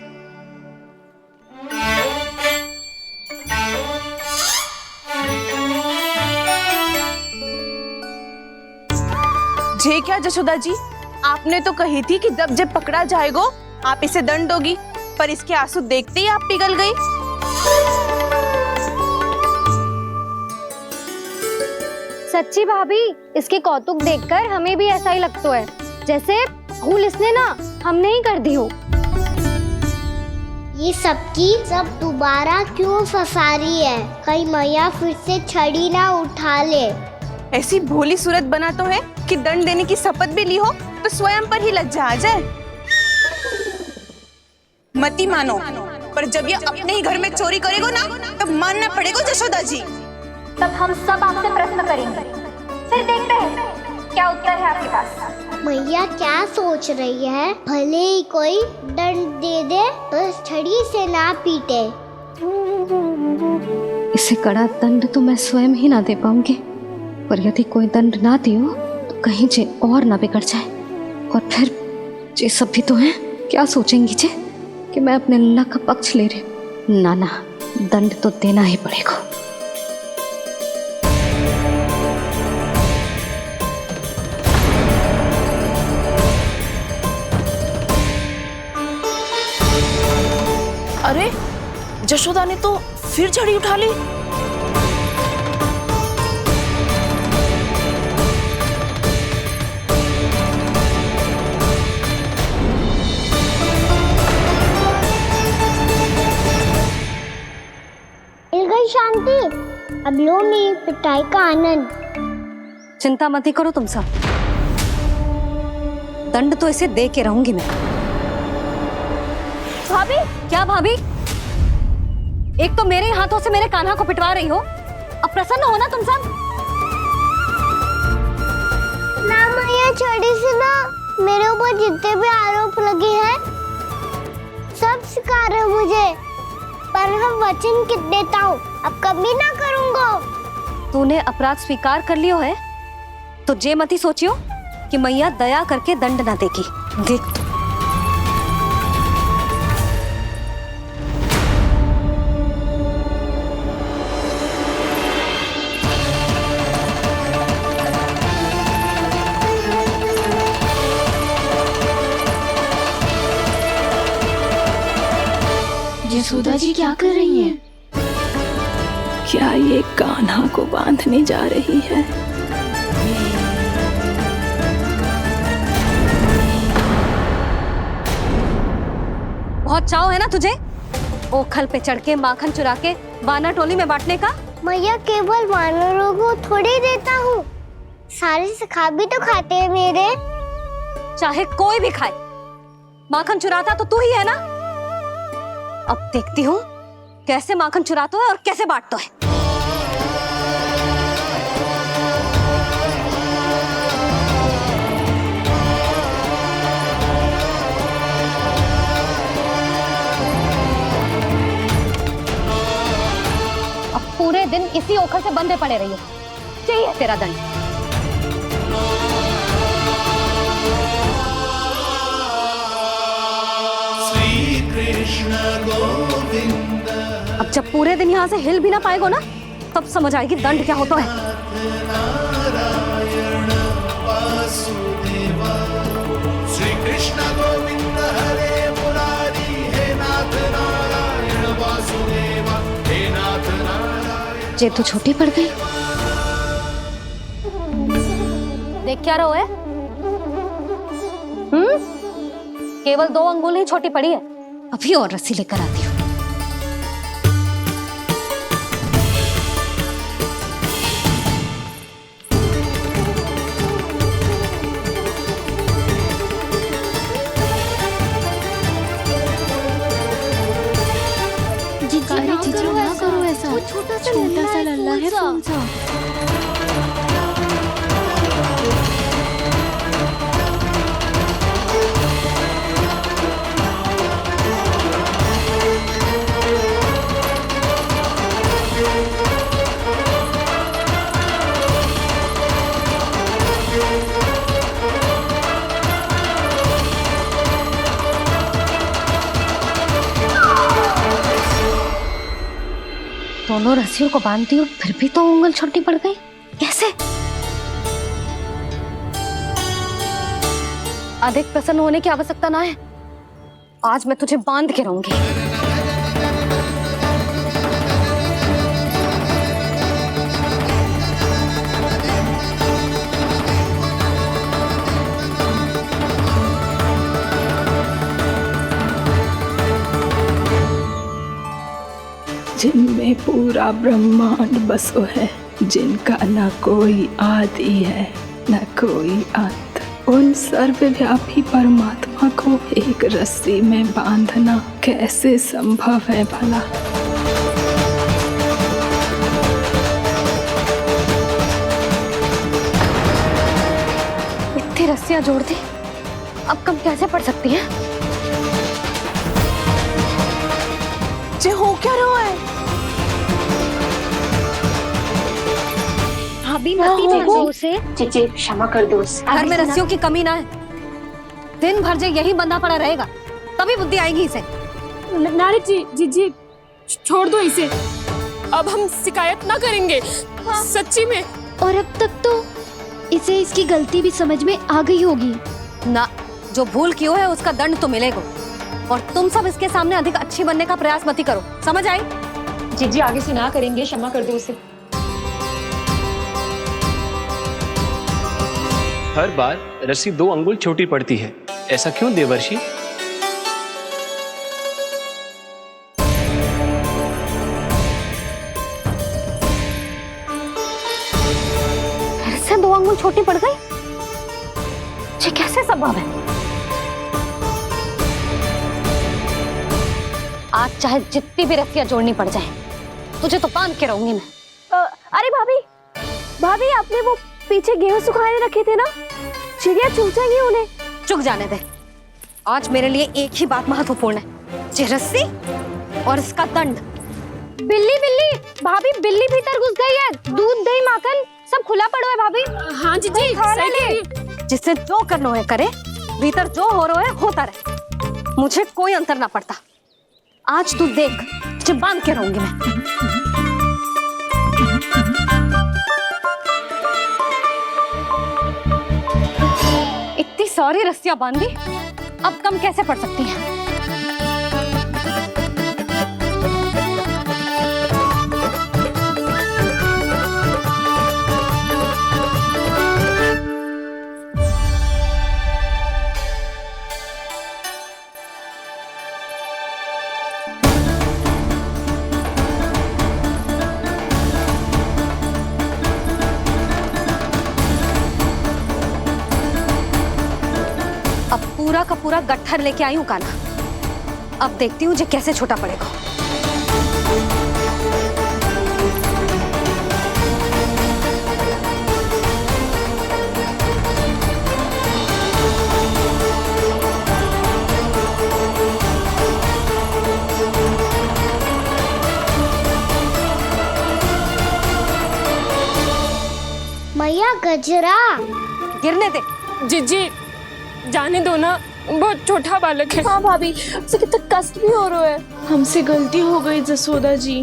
जे क्या जशोदा जी, आपने तो कही थी कि जब जब पकड़ा जाएगा आप इसे दंड दोगी, पर इसके आंसू देखते ही आप पिघल गई।
सच्ची भाभी, इसके कौतुक देखकर हमें भी ऐसा ही लगता है जैसे भूल इसने ना हमने ही कर दी हो।
ये सबकी सब दोबारा क्यों फंसा रही है? कहीं मैया फिर से छड़ी ना उठा ले।
ऐसी भोली सूरत बना तो है कि दंड देने की शपथ भी ली हो तो स्वयं पर ही लज्जा आ जाए। मती मानो, पर जब ये अपने ही घर में चोरी करेगो ना तब मानना पड़ेगा जशोदा जी।
तब हम सब आपसे प्रश्न करेंगे, फिर देखते हैं क्या उत्तर है आपके पास।
मैया क्या सोच रही है? भले ही कोई दंड दे दे, बस छड़ी से ना पीटे।
इसे कड़ा दंड तो मैं स्वयं ही ना दे पाऊंगी, पर यदि कोई दंड ना दियो तो कहीं जे और ना बिगड़ जाए, और फिर जे सब भी तो हैं, क्या सोचेंगी जे कि मैं अपने लल्ला का पक्ष ले रही हूँ। ना ना, दंड तो देना ही पड़ेगा।
अरे जशोदा ने तो फिर छड़ी उठा ली।
मिल गई शांति, अब लो मेरी पिटाई का आनंद।
चिंता मत ही करो तुम सब, दंड तो इसे दे के रहूंगी मैं। भाभी, क्या भाभी? एक तो मेरे हाथों से मेरे कान्हा को पिटवा रही हो, अब प्रसन्न हो ना तुम सब?
ना मैया, छड़ी से ना मेरे ऊपर जितने भी आरोप लगे हैं सब स्वीकार है मुझे, पर हम वचन कित देता हूँ, अब कभी ना करूँगा।
तूने अपराध स्वीकार कर लियो है तो जे मत ही सोचियो कि मैया दया करके दंड ना देगी। देख तू।
यशोदा जी क्या कर रही हैं? क्या ये कान्हा को बांधने जा रही है?
बहुत चाव है ना तुझे ओखल पे चढ़ के माखन चुरा के वानर टोली में बांटने का?
मैया, केवल वानरों को थोड़ी देता हूँ, सारे सखा भी तो खाते हैं मेरे।
चाहे कोई भी खाए, माखन चुराता तो तू ही है ना। अब देखती हूँ कैसे माखन चुराता है और कैसे बांटता है। अब पूरे दिन इसी ओखल से बंधे पड़े रहिए, चाहिए तेरा दंड। अब जब पूरे दिन यहाँ से हिल भी ना पाएगो ना, तब समझ आएगी दंड क्या होता है।
श्री कृष्ण गोविंद हरे मुरारी, हे नाथ नारायण वासुदेवा, हे नाथ नारायण।
जे तू छोटी पड़ गई, देख क्या रहो है? केवल 2 अंगुल ही छोटी पड़ी है, अभी और रस्सी लेकर आती हूँ।
जीजू ना करो ऐसा, छोटा सा लल्ला है कौन सा।
दोनों रस्सियों को बांधती हूँ फिर भी तो उंगल छोटी पड़ गई, कैसे? अधिक प्रसन्न होने की आवश्यकता ना है, आज मैं तुझे बांध के रहूंगी।
जिनमें पूरा ब्रह्मांड बसो है, जिनका न कोई आदि है न कोई अंत, उन सर्वव्यापी परमात्मा को एक रस्सी में बांधना कैसे संभव है भला?
इतनी रस्सियां जोड़ दी, अब कम कैसे पड़ सकती हैं?
जे हो क्या रहा है?
भाभी मत से
जीजी क्षमा कर दो उसे।
घर में रस्सियों की कमी ना है, दिन भर जो यही बंधा पड़ा रहेगा तभी बुद्धि आएगी इसे।
नारी जी, जीजी छोड़ दो इसे, अब हम शिकायत ना करेंगे। सच्ची में।
और अब तक तो इसे इसकी गलती भी समझ में आ गई होगी
ना। जो भूल की है उसका दंड तो मिलेगा, और तुम सब इसके सामने अधिक अच्छी बनने का प्रयास मत ही करो, समझ आई?
जीजी आगे से ना करेंगे, क्षमा कर दो उसे।
हर बार रस्सी 2 अंगुल छोटी पड़ती है, ऐसा क्यों देवर्षि?
फिर से 2 अंगुल छोटी पड़ गई, ये कैसे संभव है? आज चाहे जितनी भी रस्सियां जोड़नी पड़ जाए, तुझे तो बांध के रहूंगी मैं।
अरे भाभी आपने वो पीछे गेहूं सुखाने रखे थे ना, चिड़िया चुग जाएंगी उन्हें।
चुग जाने दे, आज मेरे लिए एक ही बात महत्वपूर्ण है, ये रस्सी और इसका दंड।
बिल्ली भाभी, बिल्ली भीतर घुस गई है, दूध दही माखन सब खुला पड़ा है भाभी।
हाँ जीजी सही कह रही है।
जिससे जो करना है करे, भीतर जो हो रहा है होता रहे, मुझे कोई अंतर ना पड़ता। आज तू देख, तुझे बांध के रहूंगी मैं। इतनी सारी रस्सियां बांधी, अब कम कैसे पड़ सकती हैं? पूरा का पूरा गट्ठर लेके आई हूँ कान्हा, अब देखती हूँ जे कैसे छोटा पड़ेगा।
मैया गजरा
गिरने दे।
जीजी जाने दो ना, बहुत छोटा बालक है।
हाँ भाभी, उसे कितना कष्ट भी हो रहा है। हमसे गलती हो गई जसोदा जी।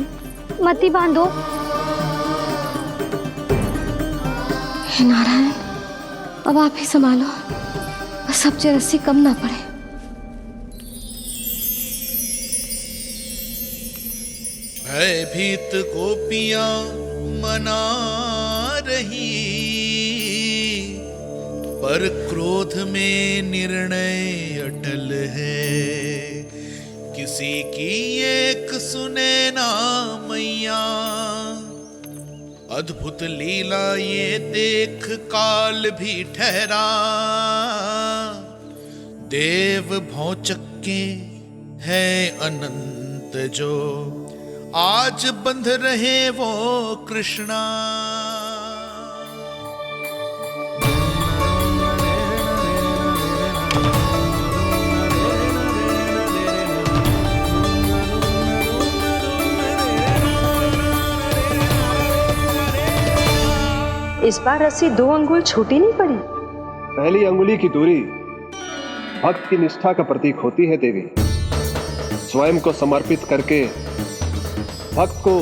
मत ही बांधो।
हे नारायण, अब आप ही संभालो, बस अब जे रस्सी कम ना पड़े।
भयभीत गोपियां मना रही, पर क्रोध में निर्णय अटल है। किसी की एक सुने ना मैया, अद्भुत लीला ये देख काल भी ठहरा। देव भौचक्के है अनंत जो, आज बंध रहे वो कृष्णा।
इस बार रस्सी 2 अंगुल छोटी नहीं पड़ी।
पहली अंगुली की दूरी भक्त की निष्ठा का प्रतीक होती है देवी। स्वयं को समर्पित करके भक्त को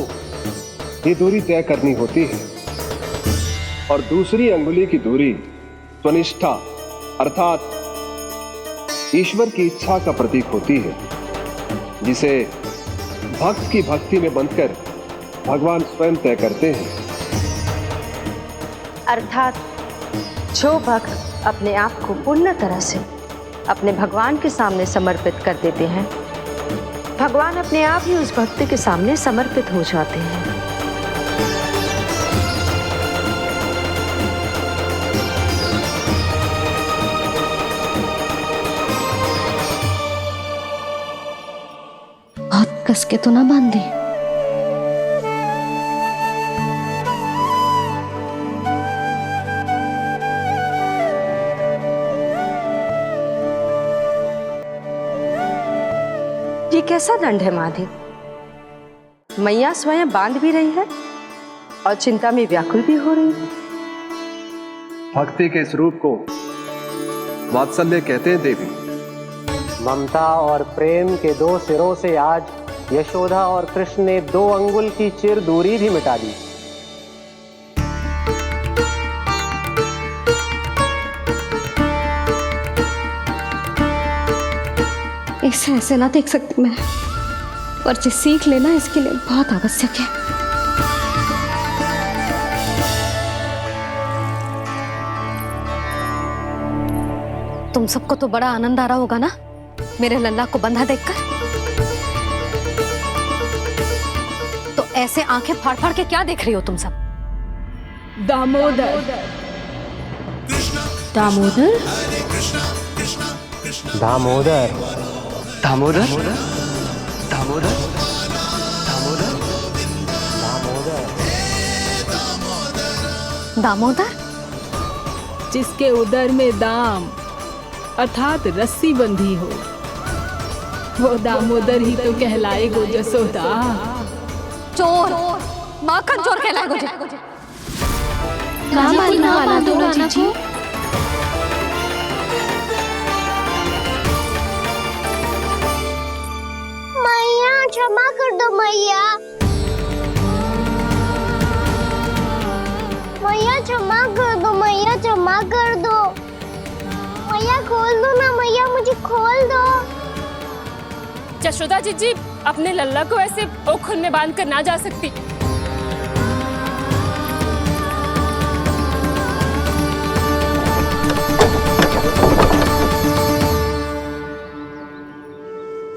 ये दूरी तय करनी होती है और दूसरी अंगुली की दूरी स्वनिष्ठा अर्थात ईश्वर की इच्छा का प्रतीक होती है, जिसे भक्त की भक्ति में बंधकर भगवान स्वयं तय करते हैं।
अर्थात जो भक्त अपने आप को पूर्ण तरह से अपने भगवान के सामने समर्पित कर देते हैं, भगवान अपने आप ही उस भक्त के सामने समर्पित हो जाते हैं।
बहुत कस के तो ना बांधे।
ये कैसा दंड है माधे? मैया स्वयं बांध भी रही है और चिंता में व्याकुल भी हो रही है।
भक्ति के इस रूप को वात्सल्य कहते हैं देवी।
ममता और प्रेम के दो सिरों से आज यशोदा और कृष्ण ने 2 अंगुल की चिर दूरी भी मिटा दी।
इसे ऐसे ना देख सकती मैं, पर जो सीख लेना इसके लिए बहुत आवश्यक है। तुम सबको तो बड़ा आनंद आ रहा होगा ना मेरे लल्ला को बंधा देखकर। तो ऐसे आंखें फाड़ फाड़ के क्या देख रही हो तुम सब?
दामोदर दामोदर
दामोदर
दामोदर दामोदर
दामोदर,
जिसके उदर में दाम अर्थात रस्सी बंधी हो, वो दामोदर ही तो कहलाएगो जसोदा।
चोर, माखन चोर कहलाएगो जी।
मैया क्षमा कर दो मैया। मैया क्षमा कर दो, मैया क्षमा कर दो। मैया खोल दो ना मैया, मुझे खोल दो।
जशोदा जीजी अपने लल्ला को ऐसे ओखुन में बांध कर ना जा सकती।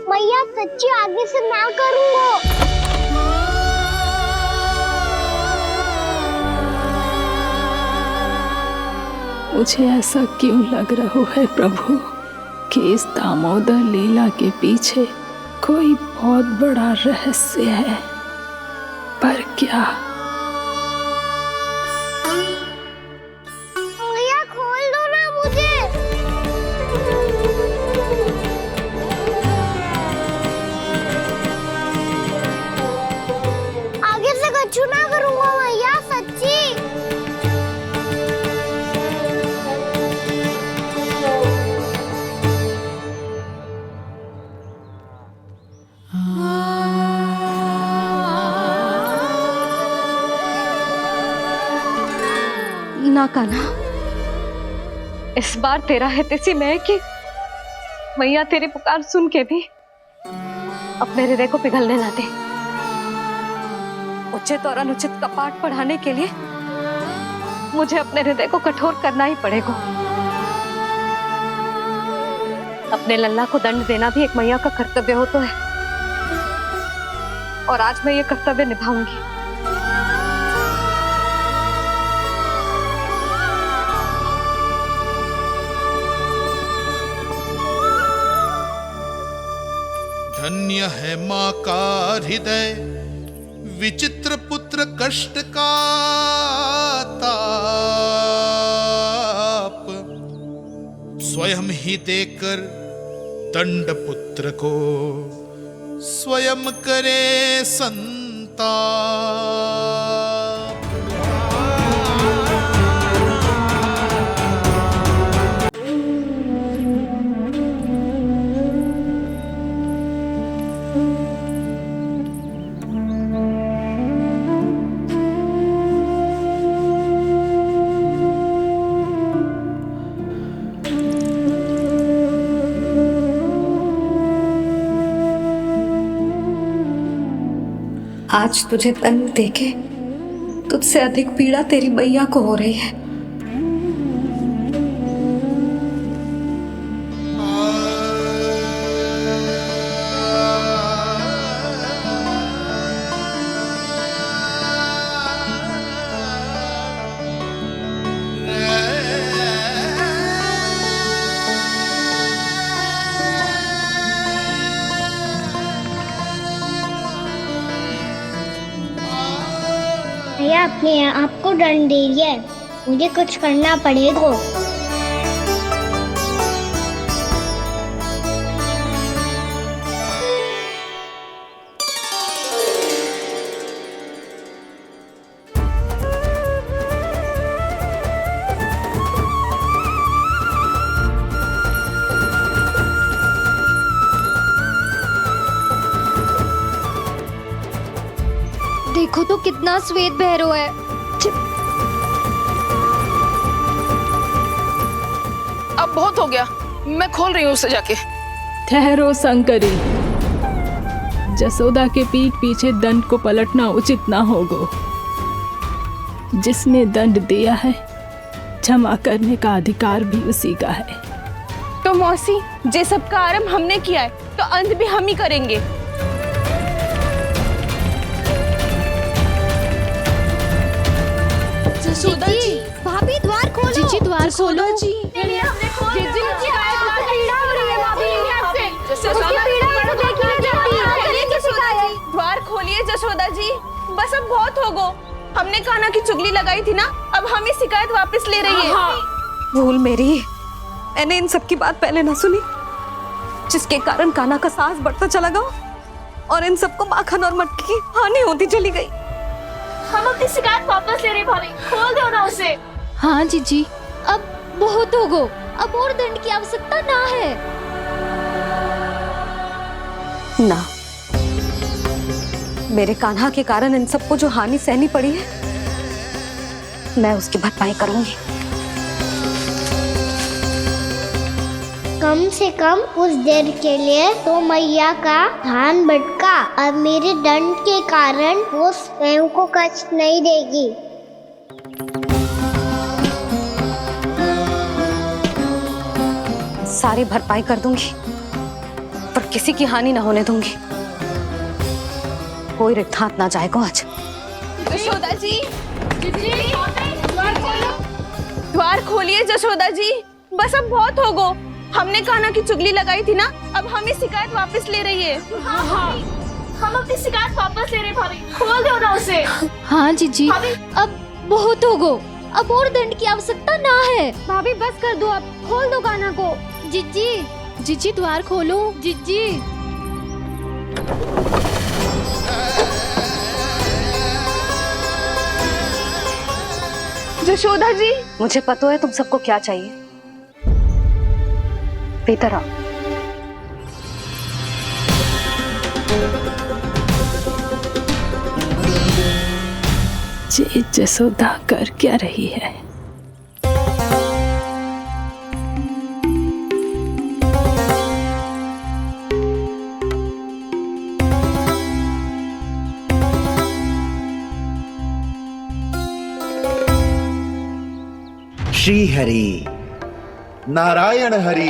मैया सच्ची आगे से ना करूंगा।
मुझे ऐसा क्यों लग रहा है प्रभु कि इस दामोदर लीला के पीछे कोई बहुत बड़ा रहस्य है, पर क्या?
मैया खोल दो ना मुझे। आगे से कछु ना करूंगा मैया, सच्ची।
ना कान्हा, इस बार तेरा है तेसी मैं कि मैया तेरी पुकार सुन के भी अपने हृदय को पिघलने ना दे। उचित और अनुचित का पाठ पढ़ाने के लिए मुझे अपने हृदय को कठोर करना ही पड़ेगा। अपने लल्ला को दंड देना भी एक मैया का कर्तव्य हो तो है, और आज मैं ये कर्तव्य निभाऊंगी।
धन्य है माँ का हृदय, विचित्र पुत्र कष्ट का ताप, स्वयं ही देकर दंड पुत्र को स्वयं करे संताप।
आज तुझे दंड देके तुझसे अधिक पीड़ा तेरी मैया को हो रही है।
भैया अपने आप को दंड दे रही है, मुझे कुछ करना पड़ेगा।
देखो तो कितना श्वेत भैरव है।
अब बहुत हो गया, मैं खोल रही हूँ उसे जाके।
ठहरो शंकरी, जसोदा के पीठ पीछे दंड को पलटना उचित ना होगा। जिसने दंड दिया है क्षमा करने का अधिकार भी उसी का है।
तो मौसी, जे सब का आरंभ हमने किया है तो अंत भी हम ही करेंगे।
जसोदा जी, भाभी द्वार खोलो। जीजी द्वार खोलो। जी
द्वार खोलिए जसोदा जी, बस अब बहुत हो गो। हमने कान्हा की चुगली लगाई थी ना, अब हम ही शिकायत वापस ले रही है।
भूल मेरी, मैंने इन सब की बात पहले ना सुनी, जिसके कारण कान्हा का साहस बढ़ता चला गया और इन सबको माखन और मटकी की हानि होती चली गई।
हम अपनी शिकायत वापस ले रहे भाभी, खोल दो ना उसे।
हाँ जीजी, अब बहुत हो गो, अब और दंड की आवश्यकता ना है।
ना, मेरे कान्हा के कारण इन सबको जो हानि सहनी पड़ी है, मैं उसकी भरपाई करूंगी।
कम से कम कुछ देर के लिए तो मैया का ध्यान भटका और मेरे दंड के कारण वो स्वयं को कष्ट नहीं देगी।
सारी भरपाई कर दूंगी, पर किसी की हानि ना होने दूंगी। कोई रिक्त हाथ ना जाएगा आज।
जसोदा जी, द्वार खोलिए जसोदा जी, बस अब बहुत हो गो। हमने कान्हा की चुगली लगाई थी ना, अब हम ही शिकायत वापस ले रही है।
हम अपनी शिकायत वापस ले रहे भाभी, खोल दो ना उसे।
हाँ जीजी, अब बहुत हो गो, अब और दंड की आवश्यकता ना है। भाभी बस कर दो, अब खोल दो कान्हा को। जीजी, जीजी द्वार खोलो। जीजी
जशोदा जी,
मुझे पता है तुम सबको क्या चाहिए। भीतर आओ।
ये जसोदा कर क्या रही है?
श्री हरि नारायण हरि।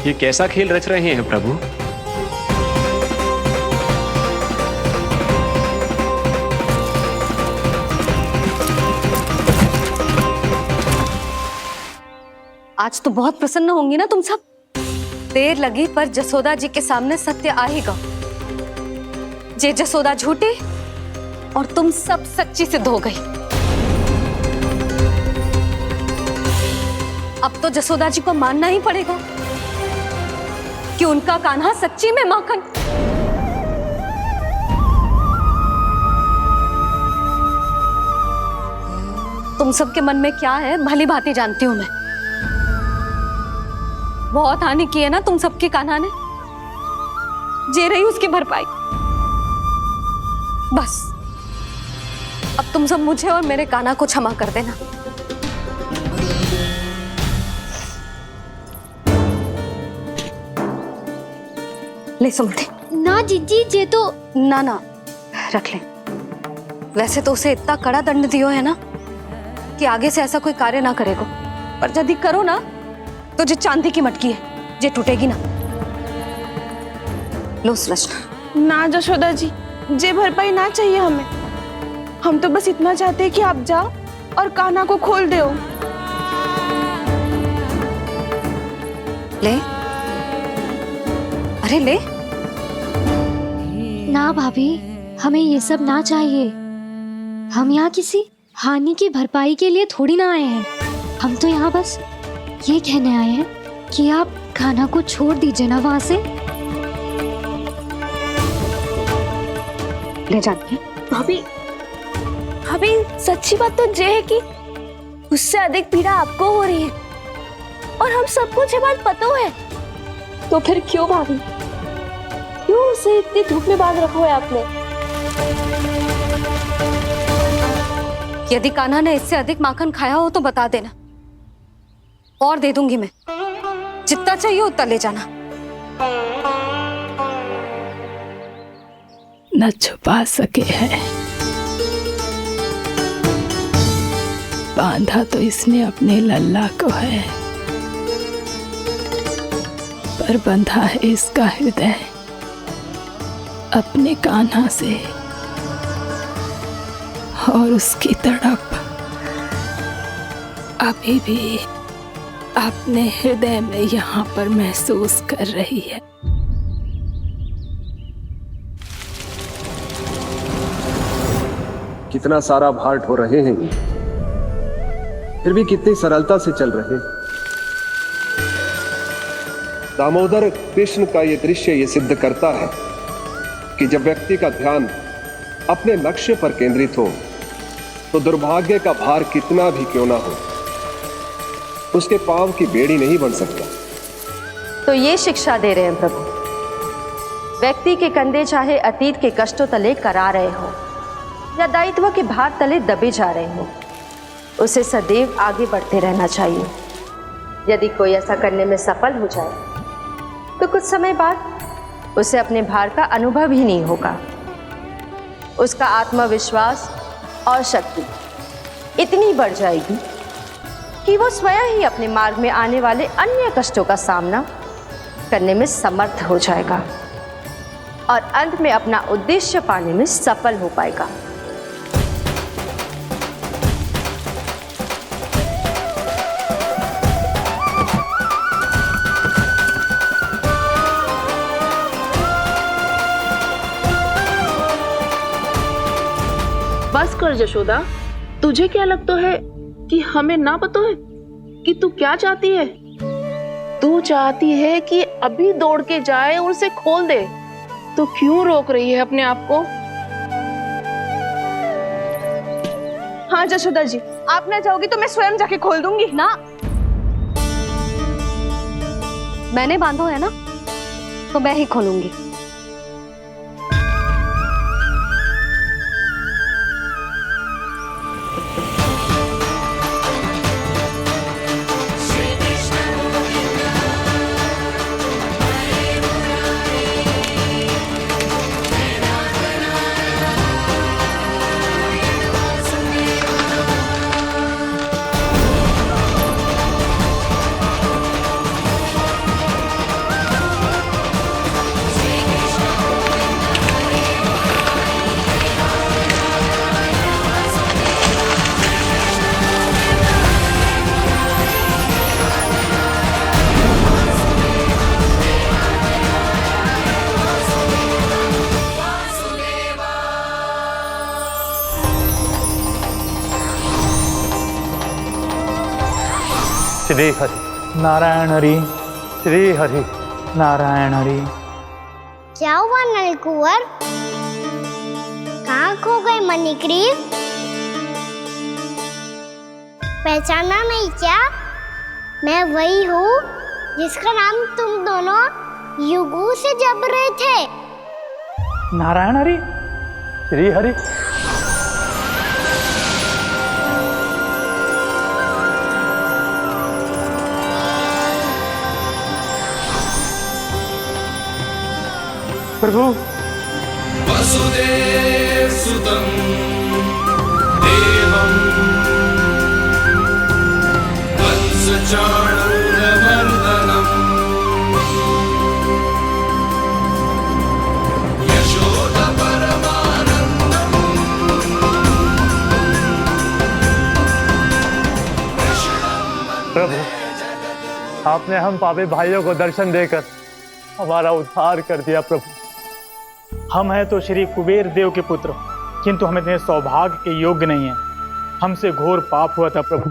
ये कैसा खेल रच रहे हैं प्रभु?
आज तो बहुत प्रसन्न होंगी ना तुम सब। देर लगी पर जसोदा जी के सामने सत्य आएगा। जे जसोदा झूठी और तुम सब सच्ची सिद्ध हो गई। अब तो जसोदा जी को मानना ही पड़ेगा कि उनका कान्हा सच्ची में माखन। तुम सबके मन में क्या है भली भांति जानती हूं मैं। बहुत हानि की है ना तुम सबकी कान्हा ने, जे रही उसकी भरपाई। बस अब तुम सब मुझे और मेरे कान्हा को क्षमा कर देना। ले सुमति।
ना जीजी, जे तो
ना रख ले। वैसे तो उसे इतना कड़ा दंड दियो है ना कि आगे से ऐसा कोई कार्य ना करेगा, पर यदि करो ना तो जो चांदी की मटकी है जे टूटेगी ना। लो सुलक्षणा।
ना जशोदा जी, जे भरपाई ना चाहिए हमें। हम तो बस इतना चाहते हैं कि आप जाओ और कान्हा को खोल दो।
ले, अरे ले।
ना भाभी, हमें ये सब ना चाहिए। हम यहाँ किसी हानि की भरपाई के लिए थोड़ी ना आए हैं। हम तो यहाँ बस ये कहने आए हैं कि आप कान्हा को छोड़ दीजिए ना वहां से।
ले जानिए।
भाभी, भाभी सच्ची बात तो ये है कि उससे अधिक पीड़ा आपको हो रही है और हम सबको ये बात पता है। तो फिर क्यों भाभी, क्यों उसे इतनी धूप में बांध रखा है आपने?
यदि कान्हा ने इससे अधिक माखन खाया हो तो बता देना, और दे दूंगी मैं। जितना चाहिए उतना ले जाना।
न छुपा सके है, बांधा तो इसने अपने लल्ला को है, पर बंधा है इसका हृदय अपने कान्हा से, और उसकी तड़प अभी भी अपने हृदय में यहाँ पर महसूस कर रही है।
कितना सारा भार ढो रहे हैं, फिर भी कितनी सरलता से चल रहे हैं। दामोदर कृष्ण का ये दृश्य ये सिद्ध करता है कि जब व्यक्ति का ध्यान अपने लक्ष्य पर केंद्रित हो तो दुर्भाग्य का भार कितना भी क्यों ना हो, उसके पांव की बेड़ी नहीं बन सकता।
तो ये शिक्षा दे रहे हैं प्रभु। व्यक्ति के कंधे चाहे अतीत के कष्टों तले करा रहे हो या दायित्व के भार तले दबे जा रहे हो, उसे सदैव आगे बढ़ते रहना चाहिए। यदि कोई ऐसा करने में सफल हो जाए तो कुछ समय बाद उसे अपने भार का अनुभव ही नहीं होगा। उसका आत्मविश्वास और शक्ति इतनी बढ़ जाएगी कि वो स्वयं ही अपने मार्ग में आने वाले अन्य कष्टों का सामना करने में समर्थ हो जाएगा और अंत में अपना उद्देश्य पाने में सफल हो पाएगा।
बस कर जशोदा, तुझे क्या लगता है कि हमें ना पता है कि तू क्या चाहती है? तू चाहती है कि अभी दौड़ के जाए और उसे खोल दे, तो क्यों रोक रही है अपने आप को?
हाँ जशोदा जी, आप ना जाओगी तो मैं स्वयं जाके खोल दूंगी।
ना, मैंने बांधो है ना, तो मैं ही खोलूंगी।
श्री हरि नारायण हरि, श्री हरि नारायण हरि।
क्या हुआ नलकुंवर? कहाँ खो गए मणिग्रीव? पहचाना नहीं क्या? मैं वही हूँ जिसका नाम तुम दोनों युगों से जप रहे थे।
नारायण हरि, श्री हरि। प्रभु,
वसुदेव सुतं देवं कंसचाणूरमर्दनम् यशोदा परमानंदम्
प्रभु, आपने हम पापी भाइयों को दर्शन देकर हमारा उद्धार कर दिया। प्रभु,
हम हैं तो श्री कुबेर देव के पुत्र, किंतु हम इतने सौभाग्य के योग्य नहीं हैं। हमसे घोर पाप हुआ था प्रभु।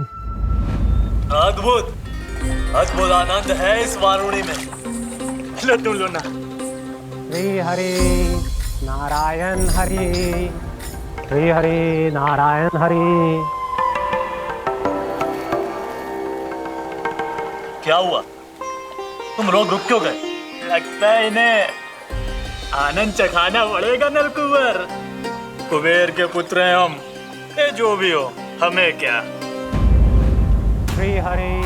अद्भुत अद्भुत आनंद है इस वारुणी में। लो तुम लो ना।
श्री हरि नारायण हरि, श्री हरि नारायण हरि।
क्या हुआ? तुम लोग रुक क्यों गए? लगता है इन्हें आनंद चखाना पड़ेगा नलकुबर। कुबेर के पुत्र हैं हम, ये जो भी हो हमें क्या।
श्री हरि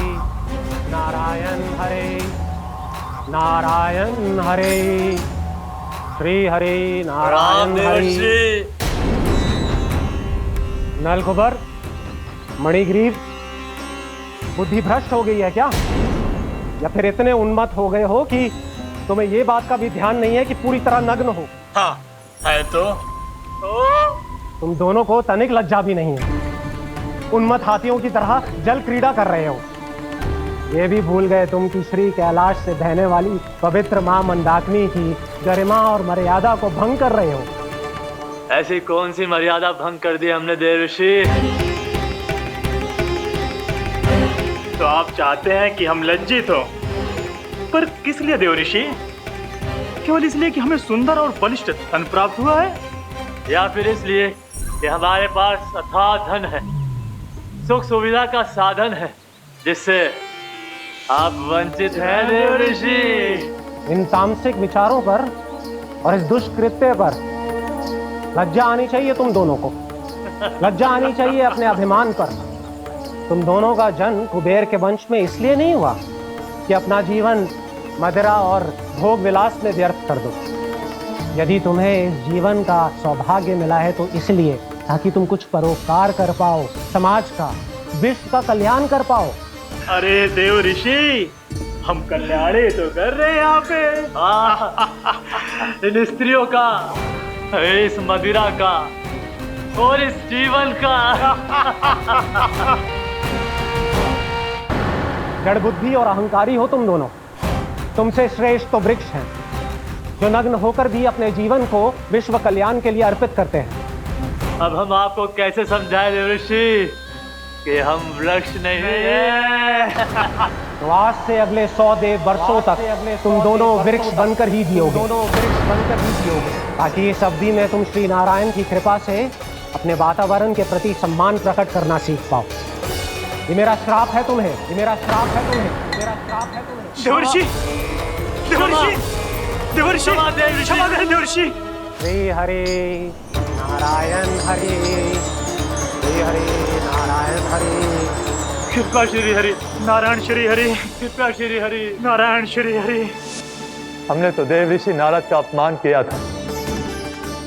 नारायण हरि, नारायण हरि, श्री हरि नारायण हरि। नलकुबर, मणिग्रीव, बुद्धि भ्रष्ट हो गई है क्या? या फिर इतने उन्मत्त हो गए हो कि तुम्हें ये बात का भी ध्यान नहीं है कि पूरी तरह नग्न हो?
हाँ है तो।
तुम दोनों को तनिक लज्जा भी नहीं है। उन्मत्त हाथियों की तरह जल क्रीड़ा कर रहे हो। ये भी भूल गए तुम कि श्री कैलाश से बहने वाली पवित्र मां मंदाकिनी की गरिमा और मर्यादा को भंग कर रहे हो।
ऐसी कौन सी मर्यादा भंग कर दी हमने देवर्षि? तो आप चाहते हैं कि हम लज्जित हो, पर किस लिए देवर्षि? केवल इसलिए कि हमें सुंदर और बलिष्ठ धन प्राप्त हुआ है, या फिर इसलिए कि हमारे पास अथाह धन है, सुख सुविधा का साधन है, जिससे आप वंचित हैं देवर्षि?
इन तामसिक विचारों पर और इस दुष्कृत्य पर लज्जा आनी चाहिए तुम दोनों को। लज्जा आनी चाहिए अपने अभिमान पर। तुम दोनों का जन्म कुबेर के वंश में इसलिए नहीं हुआ कि अपना जीवन मदिरा और भोग विलास में व्यर्थ कर दो। यदि तुम्हें इस जीवन का सौभाग्य मिला है तो इसलिए ताकि तुम कुछ परोपकार कर पाओ, समाज का, विश्व का कल्याण कर पाओ।
अरे देव ऋषि, हम कल्याणी तो कर रहे हैं यहाँ पे। इन स्त्रियों का, इस मदिरा का और इस जीवन का।
जड़ बुद्धि और अहंकारी हो तुम दोनों। तुमसे श्रेष्ठ तो वृक्ष हैं, जो नग्न होकर भी अपने जीवन को विश्व कल्याण के लिए अर्पित करते हैं।
अब हम आपको कैसे समझाएं देवर्षि कि हम वृक्ष नहीं हैं?
तो आज से अगले 100 देव वर्षों तक तुम दोनों वृक्ष बनकर ही जियोगे, ताकि इस अवधि में तुम श्री नारायण की कृपा से अपने वातावरण के प्रति सम्मान प्रकट करना सीख पाओ। ये मेरा श्राप है तुम्हें, ये मेरा श्राप है तुम्हें, मेरा श्राप है तुम्हें।
देवर्षि, देवर्षि, देवर्षि, क्षमा करें देवर्षि।
श्री हरि नारायण हरि, श्री हरि नारायण हरि।
कृपा श्री हरि नारायण श्री हरि, कृपा श्री हरि नारायण श्री हरि। हमने तो देव ऋषि नारद का अपमान किया था।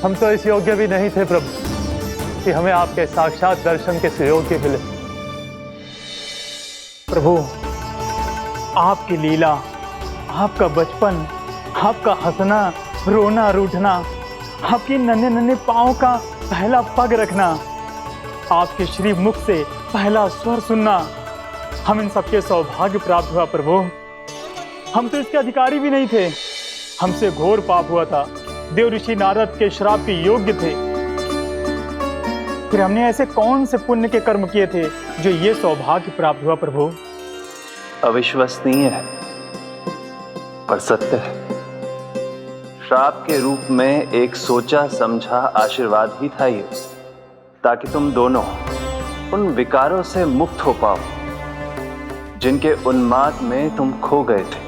हम तो इस योग्य भी नहीं थे प्रभु कि हमें आपके साक्षात दर्शन के सुयोग्य मिले।
प्रभु, आपकी लीला, आपका बचपन, आपका हंसना, रोना, रूठना, आपकी नन्हे नन्हे पाँव का पहला पग रखना, आपके श्री मुख से पहला स्वर सुनना, हम इन सबके सौभाग्य प्राप्त हुआ प्रभु। हम तो इसके अधिकारी भी नहीं थे। हमसे घोर पाप हुआ था, देव ऋषि नारद के श्राप के योग्य थे। फिर हमने ऐसे कौन से पुण्य के कर्म किए थे जो ये सौभाग्य प्राप्त हुआ प्रभु?
अविश्वसनीय है पर सत्य है। श्राप के रूप में एक सोचा समझा आशीर्वाद ही था ये, ताकि तुम दोनों उन विकारों से मुक्त हो पाओ जिनके उन्माद में तुम खो गए थे।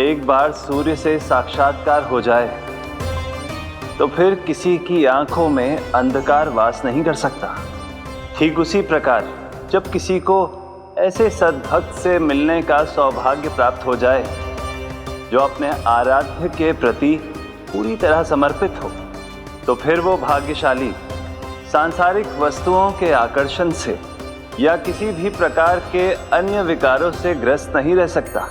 एक बार सूर्य से साक्षात्कार हो जाए तो फिर किसी की आंखों में अंधकार वास नहीं कर सकता। ठीक उसी प्रकार जब किसी को ऐसे सद्भक्त से मिलने का सौभाग्य प्राप्त हो जाए जो अपने आराध्य के प्रति पूरी तरह समर्पित हो, तो फिर वो भाग्यशाली सांसारिक वस्तुओं के आकर्षण से या किसी भी प्रकार के अन्य विकारों से ग्रस्त नहीं रह सकता।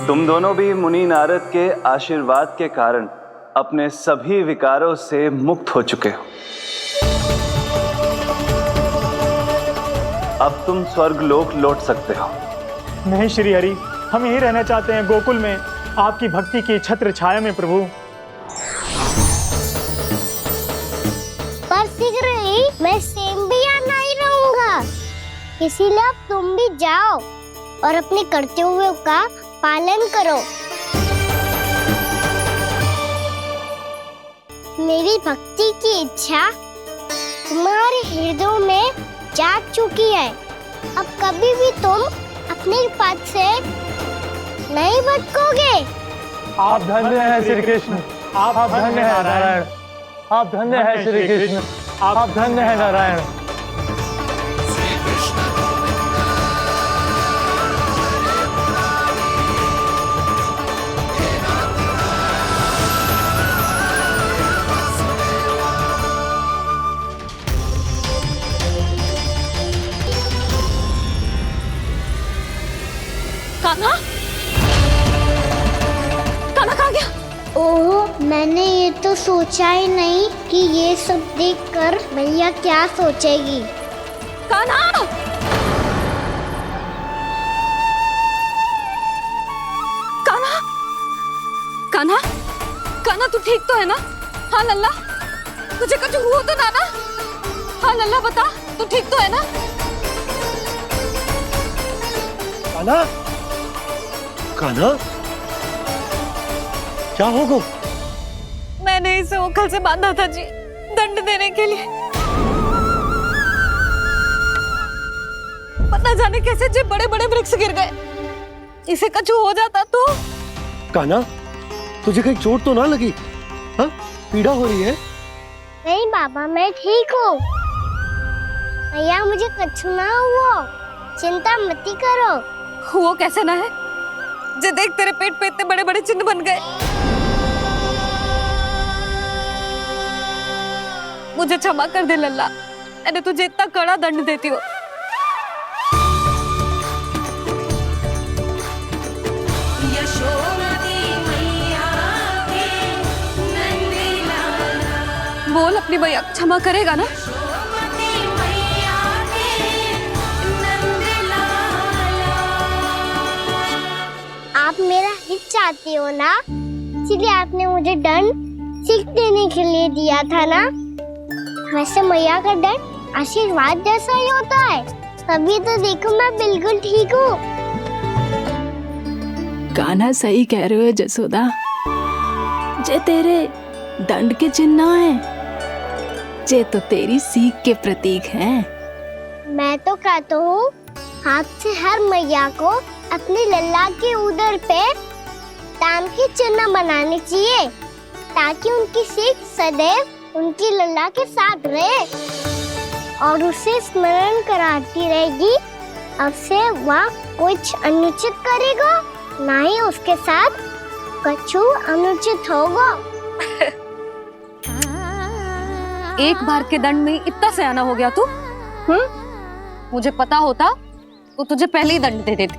तुम दोनों भी मुनि नारद के आशीर्वाद के कारण अपने सभी विकारों से मुक्त हो चुके हो। अब तुम स्वर्गलोक लौट सकते हो।
नहीं श्री हरि, हम यहीं रहना चाहते हैं, गोकुल में आपकी भक्ति की छत्र छाया में प्रभु।
पर शीघ्र ही मैं सेम्बिया नहीं रहूंगा, इसीलिए अब तुम भी जाओ और अपने कर्तव्यों का पालन करो। मेरी भक्ति की इच्छा तुम्हारे हृदय में जाग चुकी है। अब कभी भी तुम अपने पद से नहीं भटकोगे।
आप धन्य हैं श्री कृष्ण, आप धन्य हैं नारायण, आप धन्य हैं श्री कृष्ण, आप धन्य हैं नारायण।
कान्हा, कान्हा कहाँ गया?
ओह, मैंने ये तो सोचा ही नहीं कि ये सब देखकर भैया क्या सोचेगी।
कान्हा! कान्हा! कान्हा! कान्हा तू ठीक तो है ना? हाँ लल्ला, तुझे कुछ हुआ तो ना? हाँ लल्ला बता, तू ठीक तो है ना?
कान्हा, कान्हा, क्या होगा?
मैंने इसे ओखल से बांधा था जी, दंड देने के लिए। पता जाने कैसे जो बड़े बड़े वृक्ष गिर गए, इसे कुछ हो जाता तो।
कान्हा, तुझे कहीं चोट तो ना लगी? हाँ, पीड़ा हो रही है?
नहीं बाबा, मैं ठीक हूँ। भैया मुझे कुछ ना हुआ, चिंता मत करो।
वो कैसे ना है? जे देख तेरे पेट पे इतने बड़े बड़े चिन्ह बन गए। मुझे क्षमा कर दे लल्ला, मैंने तुझे इतना कड़ा दंड देती हूँ। बोल अपनी भैया क्षमा करेगा ना?
आप मेरा हित चाहते हो ना, इसलिए आपने मुझे दंड सीख देने के लिए दिया था ना। वैसे मैया का दंड आशीर्वाद जैसा ही होता है, तभी तो देखो मैं बिल्कुल ठीक हूँ।
कान्हा सही कह रहे हो जसोदा, जे तेरे दंड के चिन्ह ना है, जे तो तेरी सीख के प्रतीक हैं।
मैं तो कहता हूँ हाथ से हर मैया को अपनी लल्ला के उदर पे ताम के चिन्ह बनाने चाहिए, ताकि उनकी सीख सदैव उनकी लल्ला के साथ रहे और उसे स्मरण कराती रहेगी। अब से वह कुछ अनुचित करेगा, ना ही उसके साथ कछु अनुचित होगा।
एक बार के दंड में इतना सयाना हो गया तू? मुझे पता होता तो तुझे पहले ही दंड दे देती।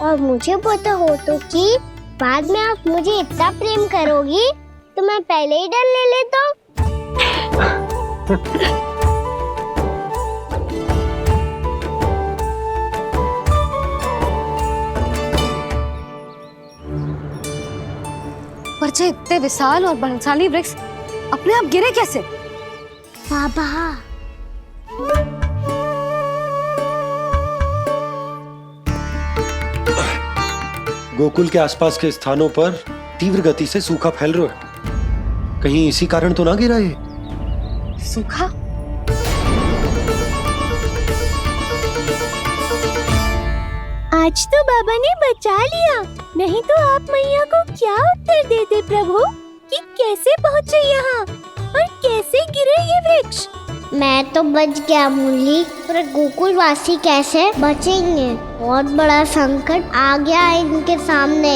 और मुझे पता हो तो कि बाद में आप मुझे इतना प्रेम करोगी तो मैं पहले ही दंड ले लेता हूँ।
पर जे इतने विशाल और बलशाली वृक्ष अपने आप गिरे कैसे?
बाबा,
गोकुल के आसपास के स्थानों पर तीव्र गति से सूखा फैल रहा है। कहीं इसी कारण तो ना गिरा ये?
सूखा?
आज तो बाबा ने बचा लिया, नहीं तो आप मैया को क्या उत्तर देते प्रभु कि कैसे पहुँचे यहाँ और कैसे गिरे ये वृक्ष? मैं तो बच गया मुरली, पर गोकुलवासी कैसे बचेंगे? बहुत बड़ा संकट आ गया इनके सामने।